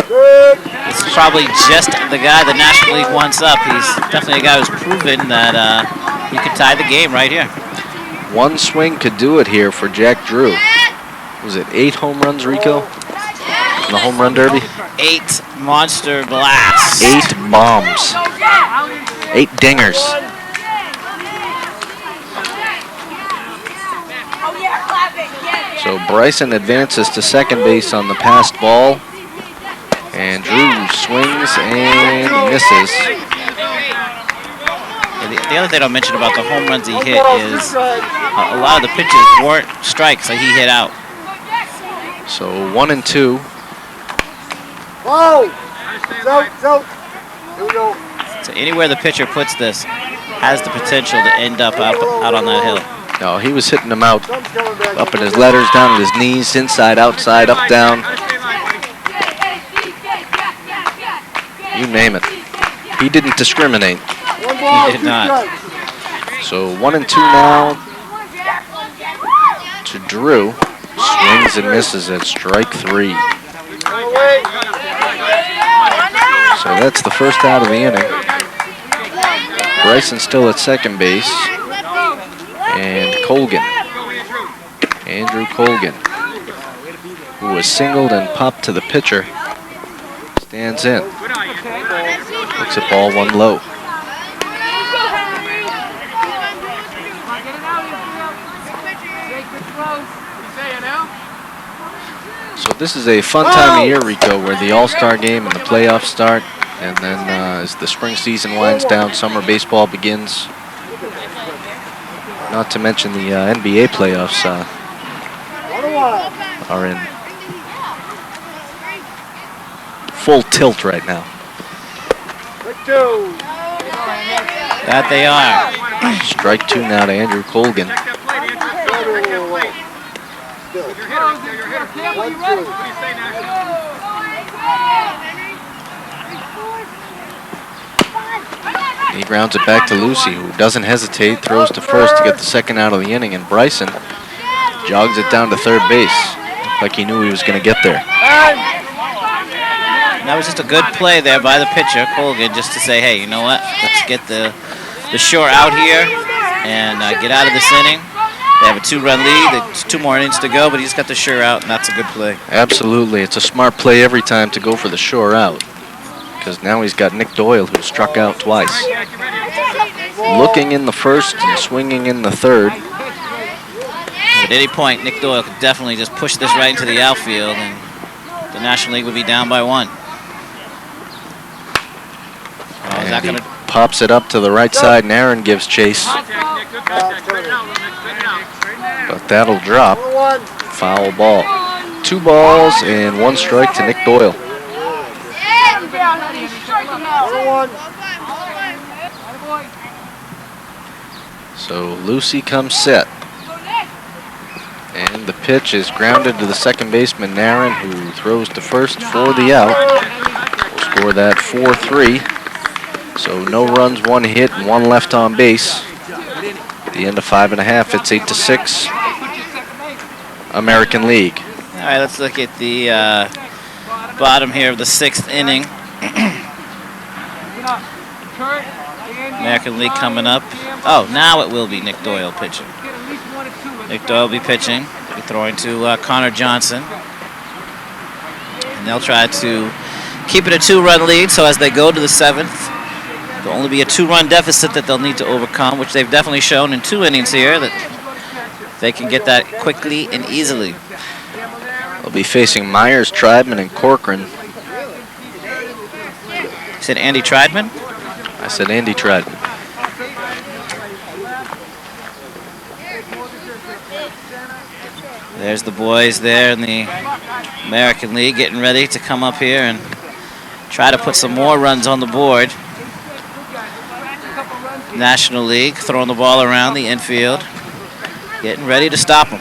This is probably just the guy the National League wants up. He's definitely a guy who's proven that he could tie the game right here. One swing could do it here for Jack Drew. Was it 8 home runs, Rico, in the home run derby? 8 monster blasts. 8 bombs. 8 dingers. So Bryson advances to second base on the passed ball. And Drew swings and misses. The other thing I'll mention about the home runs he hit is a lot of the pitches weren't strikes that he hit out. So 1 and 2. Whoa! Here we go. So anywhere the pitcher puts this has the potential to end up out on that hill. No, he was hitting them out up in his letters, down at his knees, inside, outside, up, down. You name it. He didn't discriminate. He did not. So 1 and 2 now to Drew. Swings and misses at strike 3. So that's the first out of the inning. Bryson still at second base. And Colgan, Andrew Colgan, who was singled and popped to the pitcher, stands in. Looks at ball 1 low. So this is a fun time of year, Rico, where the All-Star game and the playoffs start, and then as the spring season winds down, summer baseball begins. Not to mention the NBA playoffs are in full tilt right now. That they are. Strike 2 now to Andrew Colgan. He grounds it back to Lucy, who doesn't hesitate, throws to first to get the second out of the inning, and Bryson jogs it down to third base, like he knew he was going to get there. That was just a good play there by the pitcher, Colgan, just to say, hey, you know what? Let's get the shore out here and get out of this inning. They have a 2-run lead. There's 2 more innings to go, but he's got the shore out, and that's a good play. Absolutely. It's a smart play every time to go for the shore out, because now he's got Nick Doyle, who struck out twice. Looking in the first and swinging in the third. At any point, Nick Doyle could definitely just push this right into the outfield, and the National League would be down by 1. Oh, is that And gonna... he pops it up to the right side, and Aaron gives chase. But that'll drop. Foul ball. 2 balls and 1 strike to Nick Doyle. So Lucy comes set. And the pitch is grounded to the second baseman, Naren, who throws to first for the out. We'll score that 4-3. So no runs, 1 hit, and 1 left on base. The end of 5.5. It's 8-6. American League. All right, let's look at the bottom here of the 6th inning. American League coming up. Oh, now it will be Nick Doyle pitching. Nick Doyle will be pitching. He'll be throwing to Connor Johnson. And they'll try to keep it a 2-run lead, so as they go to the 7th, there'll only be a 2-run deficit that they'll need to overcome, which they've definitely shown in 2 innings here that they can get that quickly and easily. They'll be facing Myers, Triedman, and Corcoran. You said Andy Triedman? I said Andy Triedman. There's the boys there in the American League getting ready to come up here and try to put some more runs on the board. National League throwing the ball around the infield, getting ready to stop them.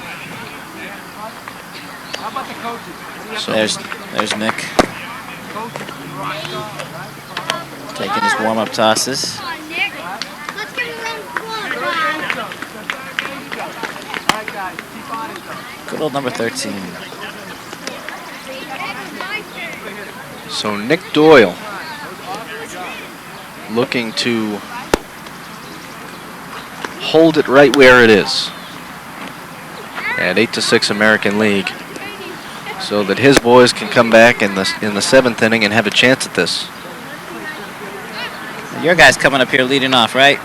So there's Nick taking his warm-up tosses. Good old number 13. So Nick Doyle looking to hold it right where it is at 8-6 American League, so that his boys can come back in the 7th inning and have a chance at this. Your guy's coming up here leading off, right?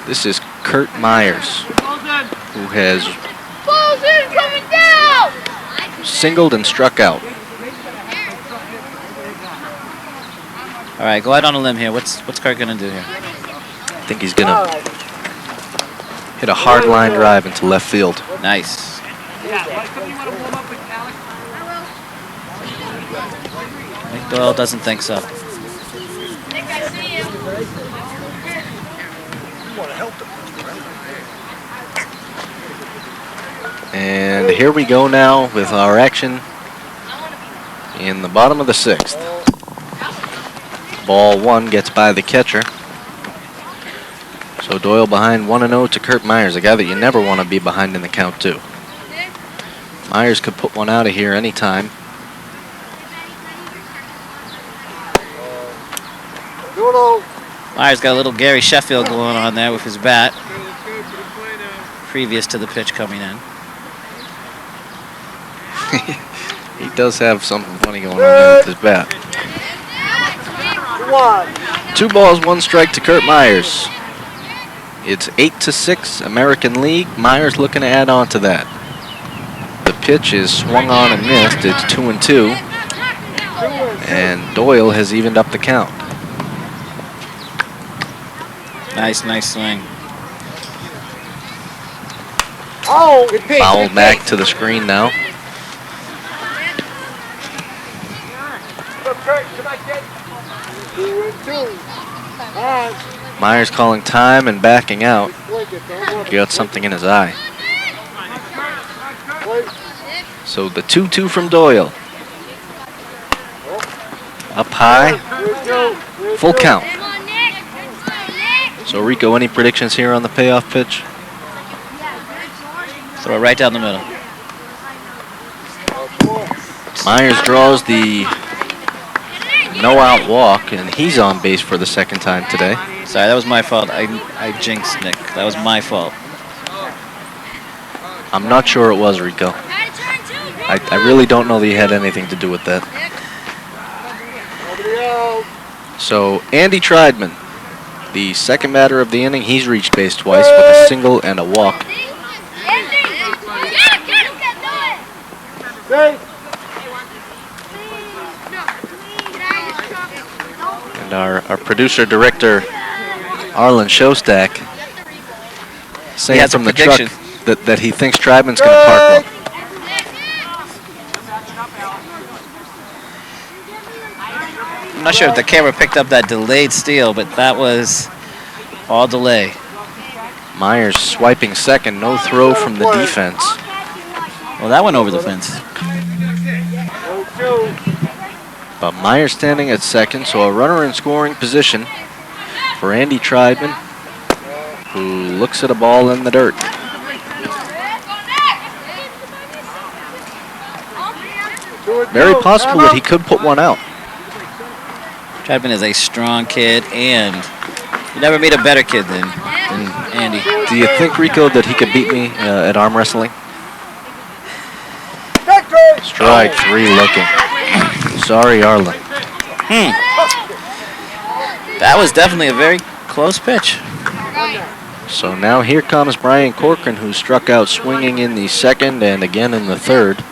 This is Kurt Myers, who has singled and struck out. All right, go out on a limb here. What's Kurt gonna do here? I think he's gonna hit a hard line drive into left field. Nice. Nick Doyle doesn't think so. And here we go now with our action in the bottom of the 6th. Ball 1 gets by the catcher. So Doyle behind 1-0 to Kurt Myers, a guy that you never want to be behind in the count to. Myers could put one out of here anytime. Myers got a little Gary Sheffield going on there with his bat, previous to the pitch coming in. He does have something funny going on there with his bat. 2 balls, 1 strike to Kurt Myers. It's 8-6 American League. Myers looking to add on to that. The pitch is swung on and missed. It's 2-2. And Doyle has evened up the count. Nice swing. Oh, good pitch. Foul back to the screen now. Myers calling time and backing out. He got something in his eye. So the 2-2 from Doyle. Up high. Full count. So Rico, any predictions here on the payoff pitch? Throw it right down the middle. Myers draws the no-out walk, and he's on base for the 2nd time today. Sorry, that was my fault. I jinxed Nick. That was my fault. I'm not sure it was, Rico. I really don't know that he had anything to do with that. So Andy Triedman, the 2nd batter of the inning, he's reached base twice with a single and a walk. And our producer director Arlen Shostak saying from the truck that he thinks Triedman's going to park one. I'm not sure if the camera picked up that delayed steal, but that was all delay. Myers swiping 2nd, no throw from the defense. Well, that went over the fence. But Myers standing at 2nd, so a runner in scoring position for Andy Triedman. who looks at a ball in the dirt. Very possible that he could put one out. Chapman is a strong kid, and you never meet a better kid than Andy. Do you think, Rico, that he could beat me at arm wrestling? Strike 3 looking. Sorry, Arlen. That was definitely a very close pitch. So now here comes Brian Corcoran, who struck out swinging in the second and again in the third.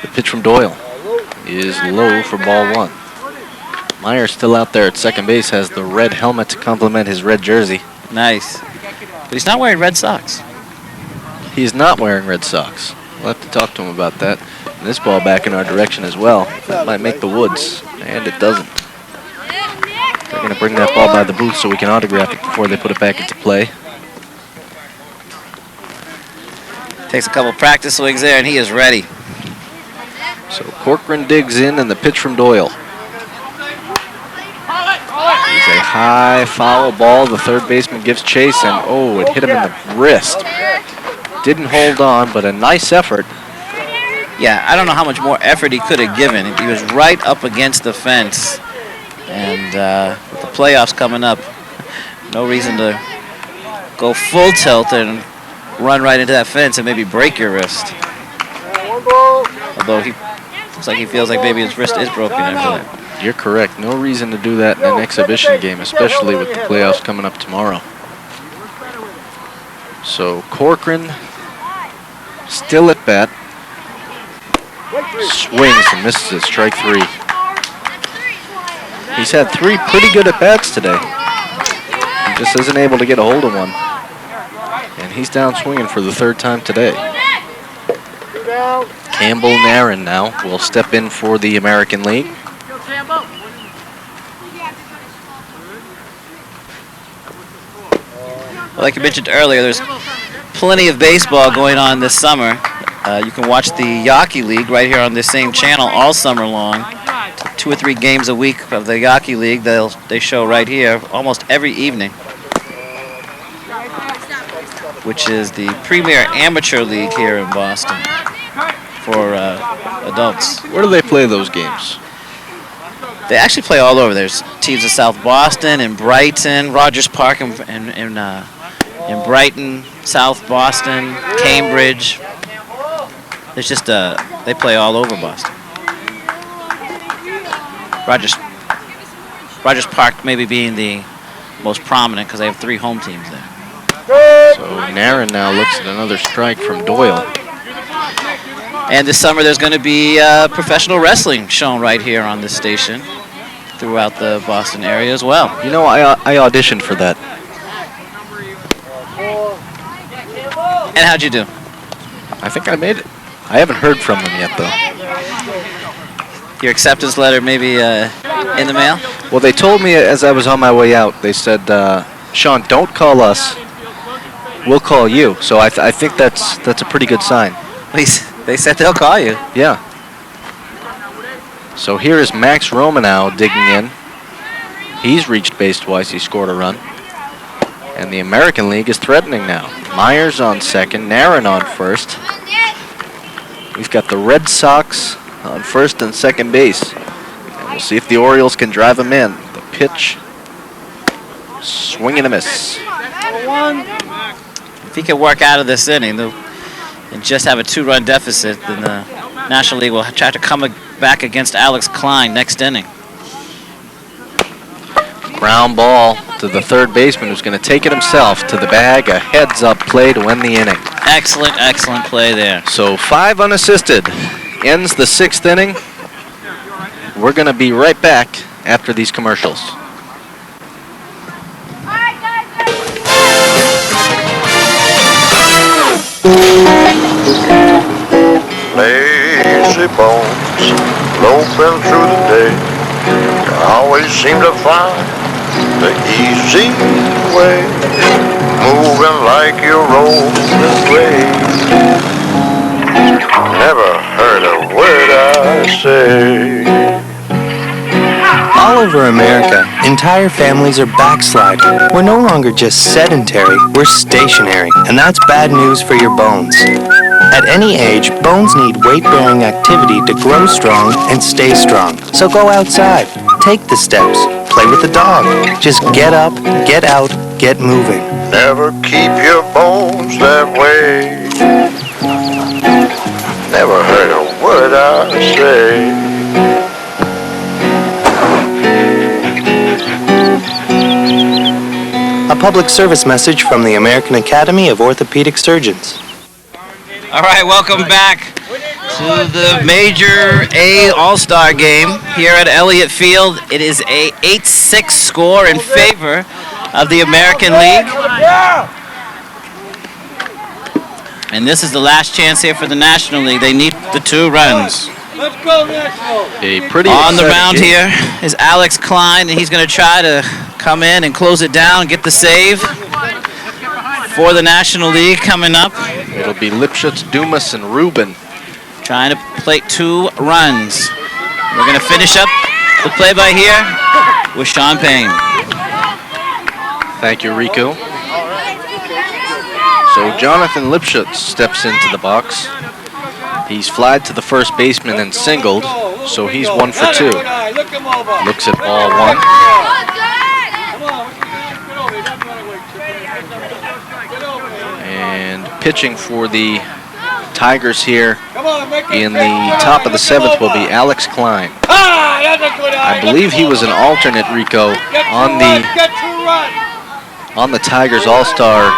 The pitch from Doyle is low for ball 1. Myers still out there at second base, has the red helmet to complement his red jersey. Nice. But he's not wearing red socks. He's not wearing red socks. We'll have to talk to him about that. And this ball back in our direction as well. That might make the woods, and it doesn't. They're going to bring that ball by the booth so we can autograph it before they put it back into play. Takes a couple practice swings there, and he is ready. So Corcoran digs in, and the pitch from Doyle. It's a high foul ball. The third baseman gives chase, and oh, it hit him in the wrist. Didn't hold on, but a nice effort. Yeah, I don't know how much more effort he could have given. He was right up against the fence. And with the playoffs coming up, no reason to go full tilt and run right into that fence and maybe break your wrist. Although he looks like he feels like maybe his wrist is broken after that. You're correct. No reason to do that in an exhibition game, especially with the playoffs coming up tomorrow. So Corcoran still at bat. Swings and misses at strike 3. He's had 3 pretty good at-bats today. He just isn't able to get a hold of one. And he's down swinging for the 3rd time today. Campbell Nairn now will step in for the American League. Well, like you mentioned earlier, there's plenty of baseball going on this summer. You can watch the Yawkey League right here on this same channel all summer long. 2 or 3 games a week of the Yawkey League they show right here almost every evening, which is the premier amateur league here in Boston for adults. Where do they play those games? They actually play all over. There's teams in South Boston and Brighton, Rogers Park in Brighton, South Boston, Cambridge. It's just they play all over Boston. Rogers Park maybe being the most prominent because they have 3 home teams there. So Nairn now looks at another strike from Doyle. And this summer there's going to be professional wrestling shown right here on this station throughout the Boston area as well. You know, I auditioned for that. And how'd you do? I think I made it. I haven't heard from them yet, though. Your acceptance letter maybe in the mail? Well, they told me as I was on my way out, they said, Sean, don't call us. We'll call you. So I think that's a pretty good sign. They said they'll call you. Yeah. So here is Max Romanow digging in. He's reached base twice. He scored a run. And the American League is threatening now. Myers on second, Nairn on first. We've got the Red Sox on first and second base. And we'll see if the Orioles can drive them in. The pitch, swing and a miss. If he can work out of this inning and just have a 2-run deficit, then the National League will try to come back against Alex Klein next inning. Ground ball to the third baseman, who's going to take it himself to the bag. A heads-up play to win the inning. Excellent, excellent play there. So 5 unassisted. Ends the 6th inning. We're going to be right back after these commercials. Lazy bones, loping through the day. You always seem to find the easy way, moving like you're rolling away. Never heard a word I say. All All over America, entire families are backsliding. We're no longer just sedentary, we're stationary, and that's bad news for your bones. At any age, bones need weight-bearing activity to grow strong and stay strong. So go outside, take the steps, play with the dog. Just get up, get out, get moving. Never keep your bones that way. Never heard a word I say. A public service message from the American Academy of Orthopedic Surgeons. All right, welcome back to the Major A All-Star game here at Elliott Field. It is a 8-6 score in favor of the American League. And this is the last chance here for the National League. They need the 2 runs. Let's go, National! A pretty on the exciting mound game. here is Alex Klein, and he's going to try to come in and close it down, get the save for the National League coming up. It'll be Lipschutz, Dumas, and Rubin. Trying to plate 2 runs. We're going to finish up the play-by here with Sean Payne. Thank you, Rico. So Jonathan Lipschutz steps into the box. He's flied to the first baseman and singled, so he's 1 for 2. Looks at ball 1. And pitching for the Tigers here in the top of the 7th will be Alex Klein. I believe he was an alternate, Rico, on the Tigers All-Star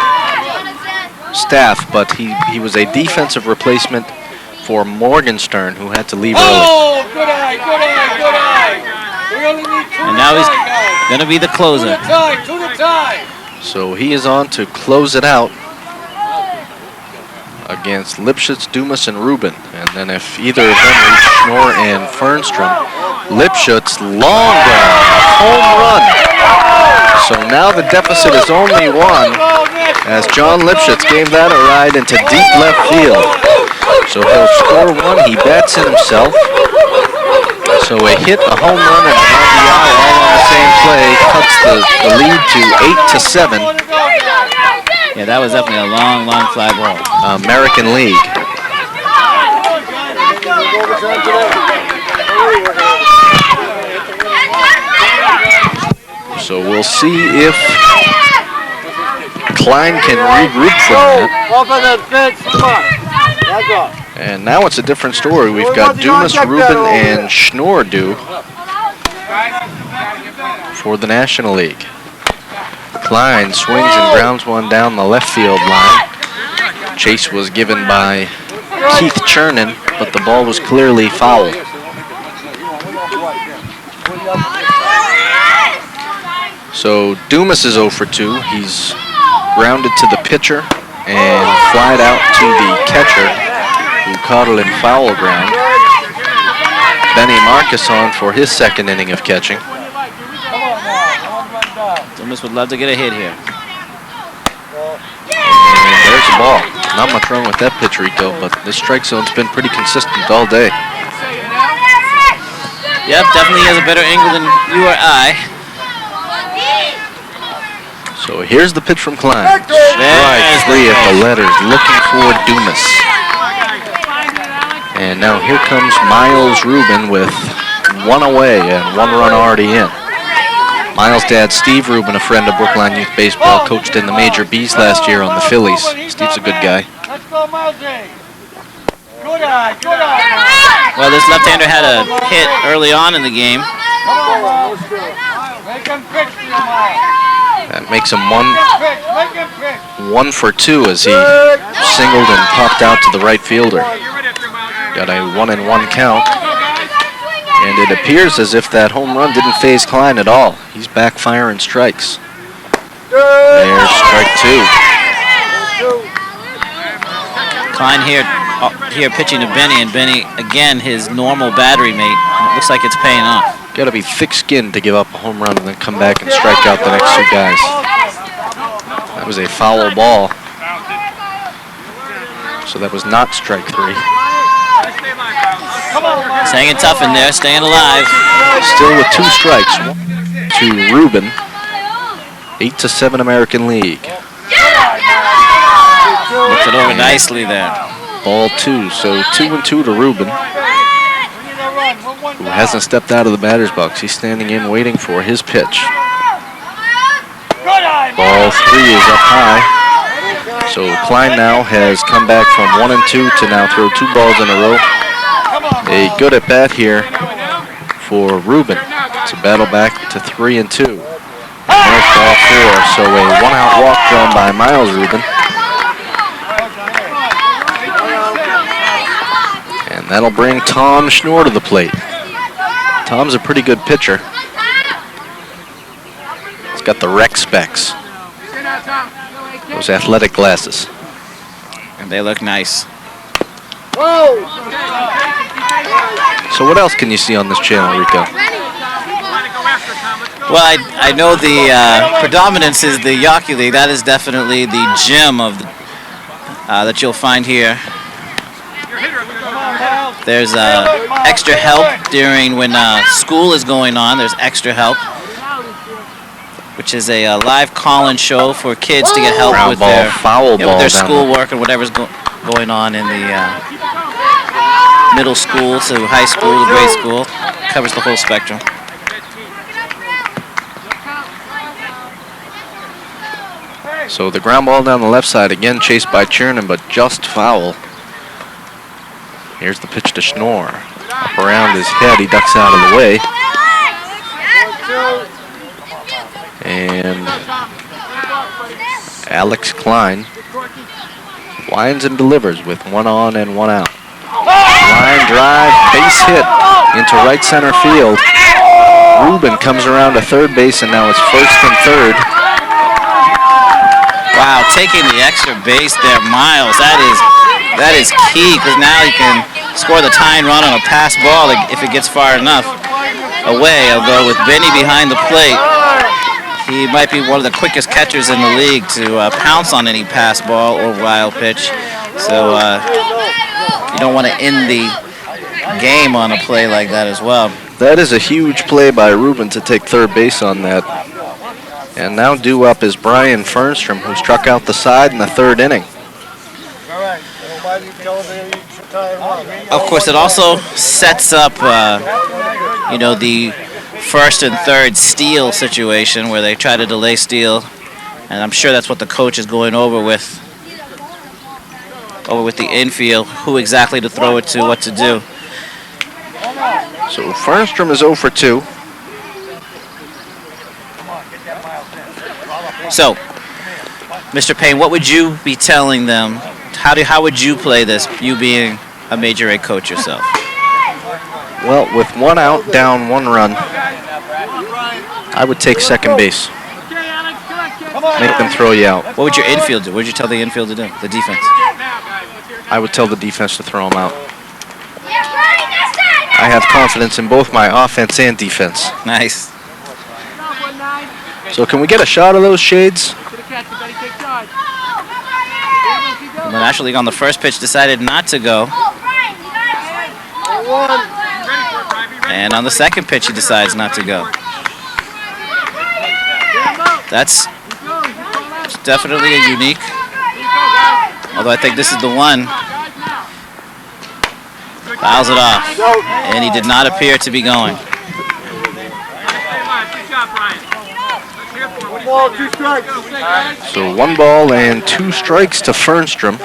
staff, but he was a defensive replacement for Morgenstern, who had to leave early. Oh, good eye, good eye, good eye. We only need 2 And now he's going to be the closer. 2 to tie. So he is on to close it out against Lipschutz, Dumas, and Rubin. And then if either of them reach Schnorr and Fernstrom, Lipschutz, long ground, home run. So now the deficit is only 1, as John Lipschutz gave that a ride into deep left field. So he'll score 1, he bats it himself. So a hit, a home run, and an RBI all on the same play cuts the lead to 8-7. Yeah, that was definitely a long, long fly ball. American League. So we'll see if Klein can regroup from that. Off of that fence, come on. That's off. And now it's a different story. We've got Dumas, Rubin, and Schnorr due for the National League. Klein swings and grounds one down the left field line. Chase was given by Keith Chernin, but the ball was clearly foul. So Dumas is 0 for 2. He's grounded to the pitcher and flied out to the catcher, who caught it in foul ground. Benny Marcus on for his 2nd inning of catching. Dumas would love to get a hit here. And there's the ball. Not much wrong with that pitch, Rico, but this strike zone's been pretty consistent all day. Yep, definitely has a better angle than you or I. So here's the pitch from Klein. Strike 3 at the letters, looking for Dumas. And now here comes Miles Rubin with 1 away and 1 run already in. Miles' dad, Steve Rubin, a friend of Brookline Youth Baseball, coached in the Major Bs last year on the Phillies. Steve's a good guy. Let's go, Miles. Good eye, good eye. Well, this left-hander had a hit early on in the game. Come on, Miles. Make him pitch to you, Miles. That makes him Make him pitch. 1 for 2 as he singled and popped out to the right fielder. Got a 1-1 count. And it appears as if that home run didn't faze Klein at all. He's back firing strikes. There's strike 2. Klein here pitching to Benny, and Benny, again, his normal battery mate. It looks like it's paying off. Got to be thick-skinned to give up a home run and then come back and strike out the next 2 guys. That was a foul ball. So that was not strike 3. He's hanging tough in there, staying alive. Still with 2 strikes to Rubin. 8-7 American League. Looks it over nicely there. Ball 2, so 2-2 to Rubin, who hasn't stepped out of the batter's box. He's standing in waiting for his pitch. Ball 3 is up high. So Klein now has come back from 1-2 to now throw 2 balls in a row. A good at bat here for Rubin to battle back to 3-2. And there's ball 4, so a 1-out walk drawn by Miles Rubin. And that'll bring Tom Schnorr to the plate. Tom's a pretty good pitcher. He's got the rec specs. Those athletic glasses. And they look nice. So what else can you see on this channel, Rico? Well, I know the predominance is the Yawkey League. That is definitely the gem of that you'll find here. There's extra help during when school is going on. There's extra help, which is a live call-in show for kids to get help Ground with ball, their foul ball with their down schoolwork and whatever's going on in the middle school to high school to grade school. Covers the whole spectrum. So the ground ball down the left side, again chased by Chernin, but just foul. Here's the pitch to Schnorr. Up around his head, he ducks out of the way. And Alex Klein winds and delivers with 1 on and 1 out. Line drive, base hit into right center field. Rubin comes around to third base, and now it's first and third. Wow, taking the extra base there, Miles. That is key, because now he can score the tying run on a pass ball if it gets far enough away. I'll go with Benny behind the plate. He might be one of the quickest catchers in the league to pounce on any pass ball or wild pitch. So you don't want to end the game on a play like that as well. That is a huge play by Rubin to take third base on that. And now due up is Brian Fernstrom, who struck out the side in the 3rd inning. Of course, it also sets up, the 1st and 3rd steal situation where they try to delay steal, and I'm sure that's what the coach is going over with the infield, who exactly to throw it to, what to do. So Fernstrom is 0 for 2. So, Mr. Payne, what would you be telling them? How would you play this, you being a Major A coach yourself? Well, with 1 out, down 1 run, I would take second base. Make them throw you out. What would your infield do? What would you tell the infield to do, the defense? I would tell the defense to throw them out. I have confidence in both my offense and defense. Nice. So can we get a shot of those shades? The National League on the first pitch decided not to go. And on the second pitch, he decides not to go. That's definitely a unique. Although I think this is the one. Fouls it off. And he did not appear to be going. So 1 ball and 2 strikes to Fernstrom.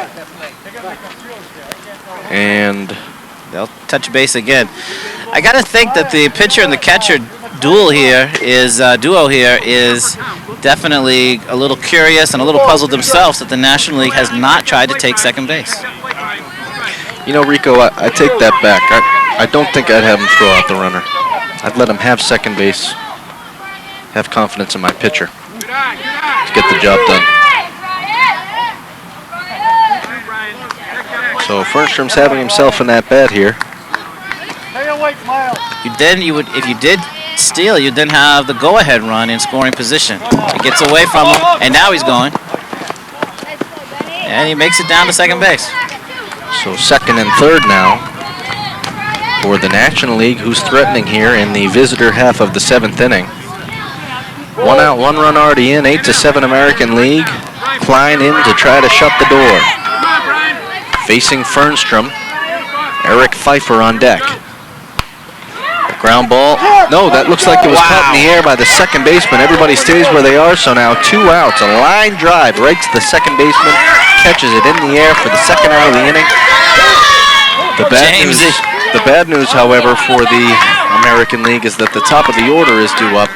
And they'll touch base again. I got to think that the pitcher and the catcher duo here is definitely a little curious and a little puzzled themselves that the National League has not tried to take second base. You know, Rico, I take that back. I don't think I'd have him throw out the runner. I'd let him have second base. Have confidence in my pitcher. Let's get the job done. So Fernstrom's having himself an at-bat here. If you did steal, you'd then have the go-ahead run in scoring position. He gets away from him, and now he's going. And he makes it down to second base. So second and third now. for the National League, who's threatening here in the visitor half of the 7th inning. 1 out, 1 run already in, 8-7 American League. Klein in to try to shut the door. Facing Fernstrom, Eric Pfeiffer on deck. Ground ball. No, that looks like it was caught in the air by the second baseman. Everybody stays where they are, so now 2 outs. A line drive right to the second baseman. Catches it in the air for the second out of the inning. The bad news, however, for the American League is that the top of the order is due up.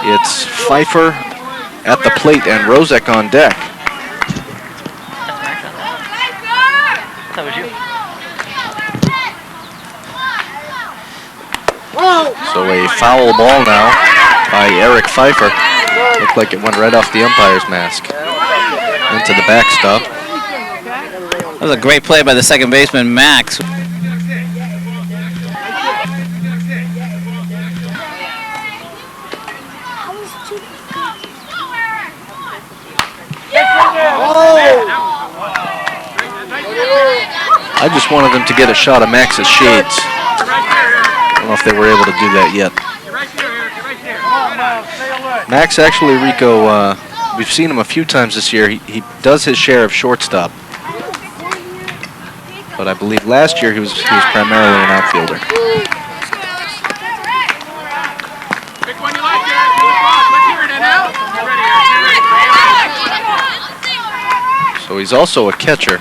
It's Pfeiffer at the plate and Rozek on deck. That was you. So a foul ball now by Eric Pfeiffer. Looked like it went right off the umpire's mask into the backstop. That was a great play by the second baseman, Max. I just wanted them to get a shot of Max's shades. I don't know if they were able to do that yet. Max actually, Rico, we've seen him a few times this year. He does his share of shortstop. But I believe last year he was primarily an outfielder. So he's also a catcher.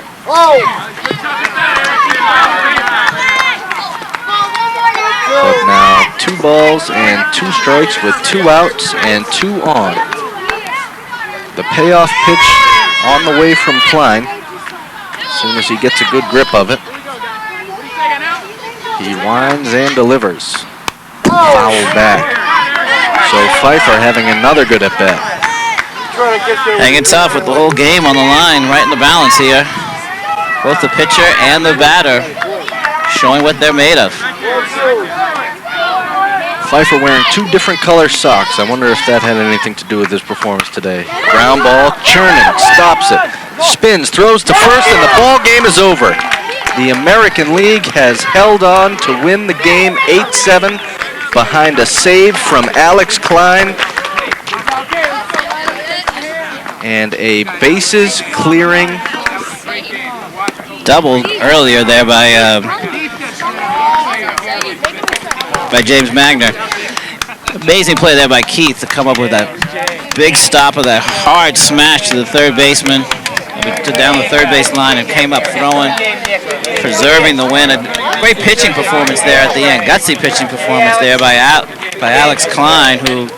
But now 2 balls and 2 strikes with 2 outs and 2 on. The payoff pitch on the way from Klein. As soon as he gets a good grip of it, he winds and delivers. Foul back. So Pfeiffer having another good at bat. Hanging tough with the whole game on the line, right in the balance here. Both the pitcher and the batter showing what they're made of. Pfeiffer wearing 2 different color socks. I wonder if that had anything to do with his performance today. Ground ball, Chernin stops it, spins, throws to first, and the ball game is over. The American League has held on to win the game 8-7 behind a save from Alex Klein and a bases clearing double earlier there by James Magner. Amazing play there by Keith to come up with that big stop of that hard smash to the third baseman, to down the third base line, and came up throwing, preserving the win. A great pitching performance there at the end. Gutsy pitching performance there by Alex Klein, who,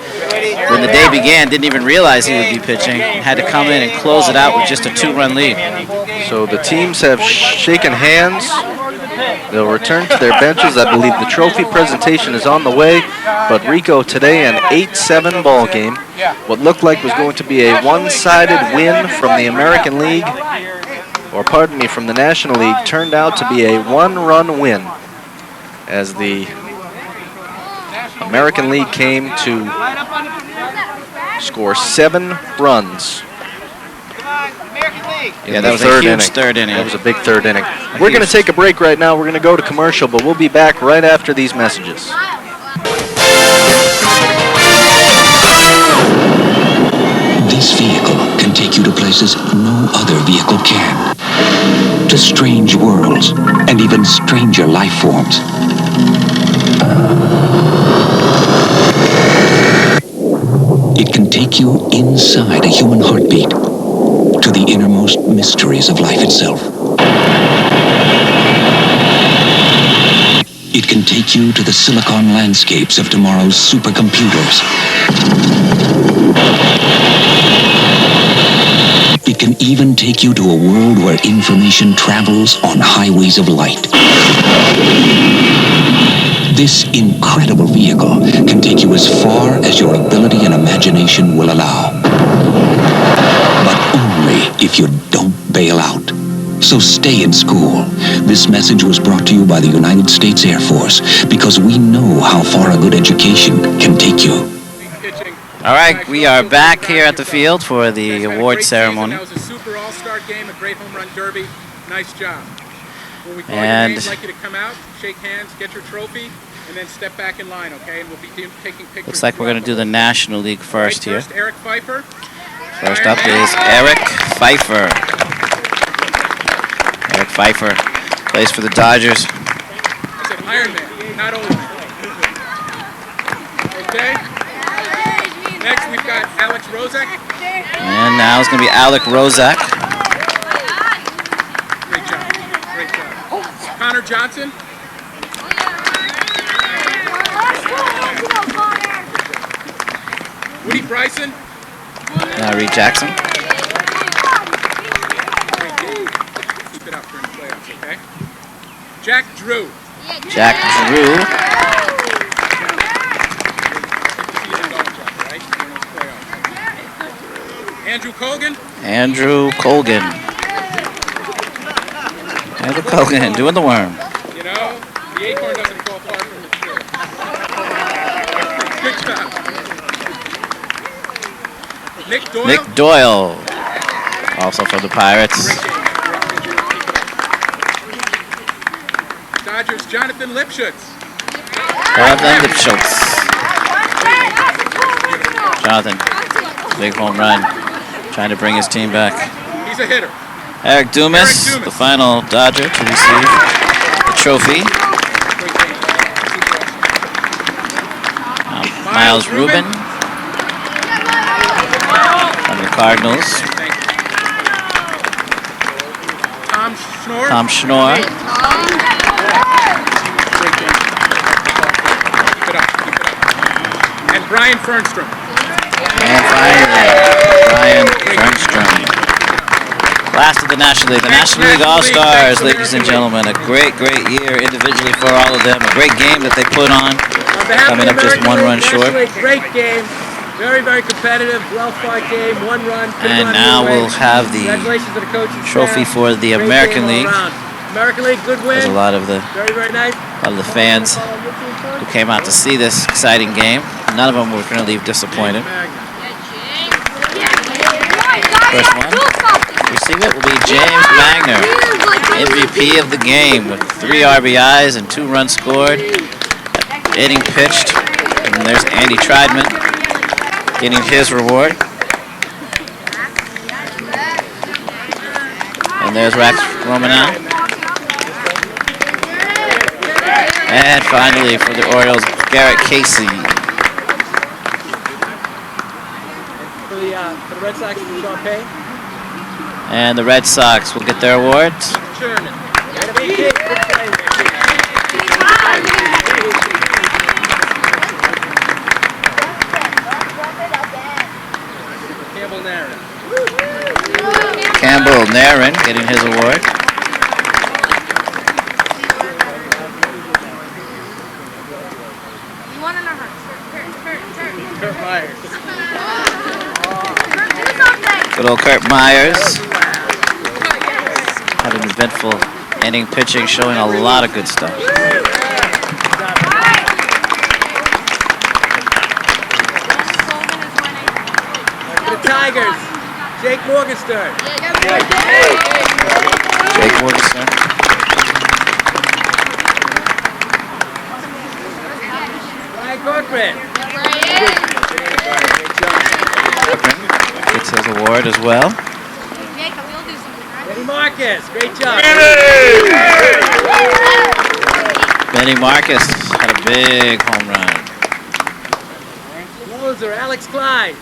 when the day began, didn't even realize he would be pitching. Had to come in and close it out with just a 2-run lead. So the teams have shaken hands. They'll return to their benches. I believe the trophy presentation is on the way. But Rico, today an 8-7 ball game. What looked like was going to be a one-sided win from the American League, or pardon me, from the National League, turned out to be a 1-run win, as the American League came to score 7 runs. Yeah, that was a huge third inning. That was a big third inning. We're going to take a break right now. We're going to go to commercial, but we'll be back right after these messages. This vehicle can take you to places no other vehicle can. To strange worlds and even stranger life forms. It can take you inside a human heartbeat to the innermost mysteries of life itself. It can take you to the silicon landscapes of tomorrow's supercomputers. It can even take you to a world where information travels on highways of light. This incredible vehicle can take you as far as your ability and imagination will allow. But only if you don't bail out. So stay in school. This message was brought to you by the United States Air Force, because we know how far a good education can take you. All right, we are back here at the field for the award ceremony. That was a super all-star game, a great home run derby. Nice job. When we call And your name, I'd like you to come out, shake hands, get your trophy, and then step back in line, okay? And we'll be taking pictures. looks like we're going to do the National League first here. First, Eric Pfeiffer. First up is Eric Pfeiffer. Eric Pfeiffer plays for the Dodgers. I said Iron Man, not Old Man. Okay? Next, we've got Alex Rozak. And now it's going to be Alec Rozak. Great job. Great job. Connor Johnson. Woody Bryson. Reed Jackson. Keep it up during the playoffs, okay? Jack Drew. Jack Drew. Andrew Colgan. Andrew Colgan. Andrew Colgan doing the worm. You know, the acorn doesn't fall far from the tree. Good job. Nick Doyle. Nick Doyle, also from the Pirates. Dodgers, Jonathan Lipschutz. Jonathan Lipschutz. Jonathan, big home run, trying to bring his team back. He's a hitter. Eric Dumas, the final Dodger to receive the trophy. Miles Rubin from the Cardinals. Tom Schnorr. Keep it up. And Brian Fernstrom. And finally, Brian Fernstrom. Last of the National League. The National League All-Stars, ladies and gentlemen. A great, great year individually for all of them. A great game that they put on. Coming up just one run short. Great game. Very, very competitive, well-fought game. One run. And now we'll have the trophy for the American League. American League, good win. There's a lot of the fans who came out to see this exciting game. None of them were going to leave disappointed. First one to receive it will be James Magner, MVP of the game with 3 RBIs and 2 runs scored. Inning pitched, and there's Andy Triedman getting his reward. And there's Rex Romanow. And finally for the Orioles, Garrett Casey. For the Red Sox, Sean Payne. And the Red Sox will get their awards. Campbell Narin getting his award. Kurt Myers. Good old Kurt Myers. Had an eventful inning pitching, showing a lot of good stuff. The Tigers, Jake Morgenstern. Jake Morgenstern. Ryan Corcoran. Gets his award as well. Benny Marcus, great job. Benny Marcus had a big home run. Closer, Alex Klein.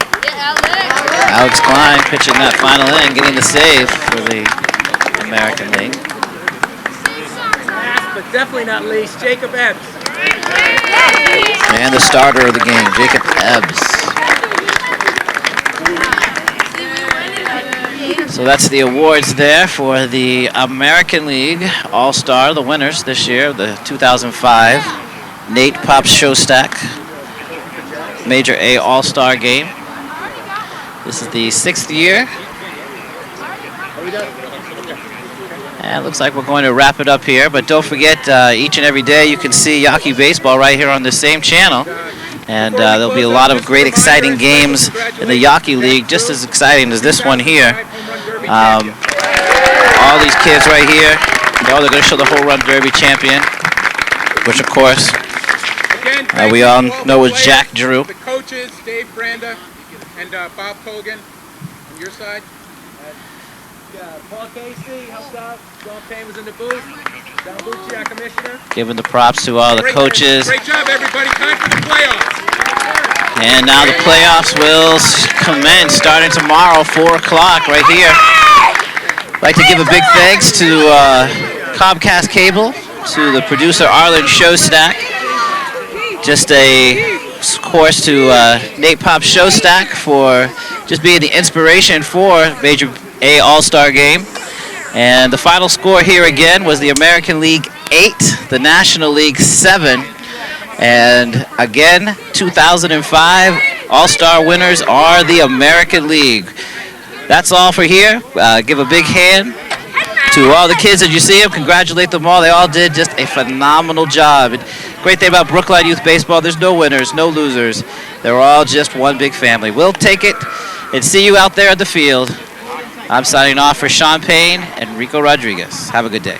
Alex Klein pitching that final inning, getting the save for the American League. Last but definitely not least, Jacob Epps. And the starter of the game, Jacob Ebbs. So that's the awards there for the American League All-Star, the winners this year, the 2005 Nate Pops Showstack Major A All-Star Game. This is the 6th year. And it looks like we're going to wrap it up here, but don't forget, each and every day you can see Yawkey Baseball right here on the same channel. And there'll be a lot of great, exciting games in the Yawkey League, just as exciting as this one here. All these kids right here they're going to show the Home Run Derby champion, which of course we all know was Jack Drew. The coaches, Dave Branda and Bob Kogan on your side. Paul Casey helped out. John Payne was in the booth. Don Bucci, our commissioner. Giving the props to all the coaches. Great job, everybody. Time for the playoffs. And now the playoffs will commence starting tomorrow, 4 o'clock right here. I'd like to give a big thanks to Comcast Cable, to the producer Arlen Showstack. Just a course to Nate Pop Showstack for just being the inspiration for Major A All-Star Game. And the final score here again was the American League 8, the National League 7. And again, 2005 All-Star winners are the American League. That's all for here. Give a big hand to all the kids as you see them. Congratulate them all. They all did just a phenomenal job. And great thing about Brookline Youth Baseball, there's no winners, no losers. They're all just one big family. We'll take it and see you out there at the field. I'm signing off for Sean Payne and Rico Rodriguez. Have a good day.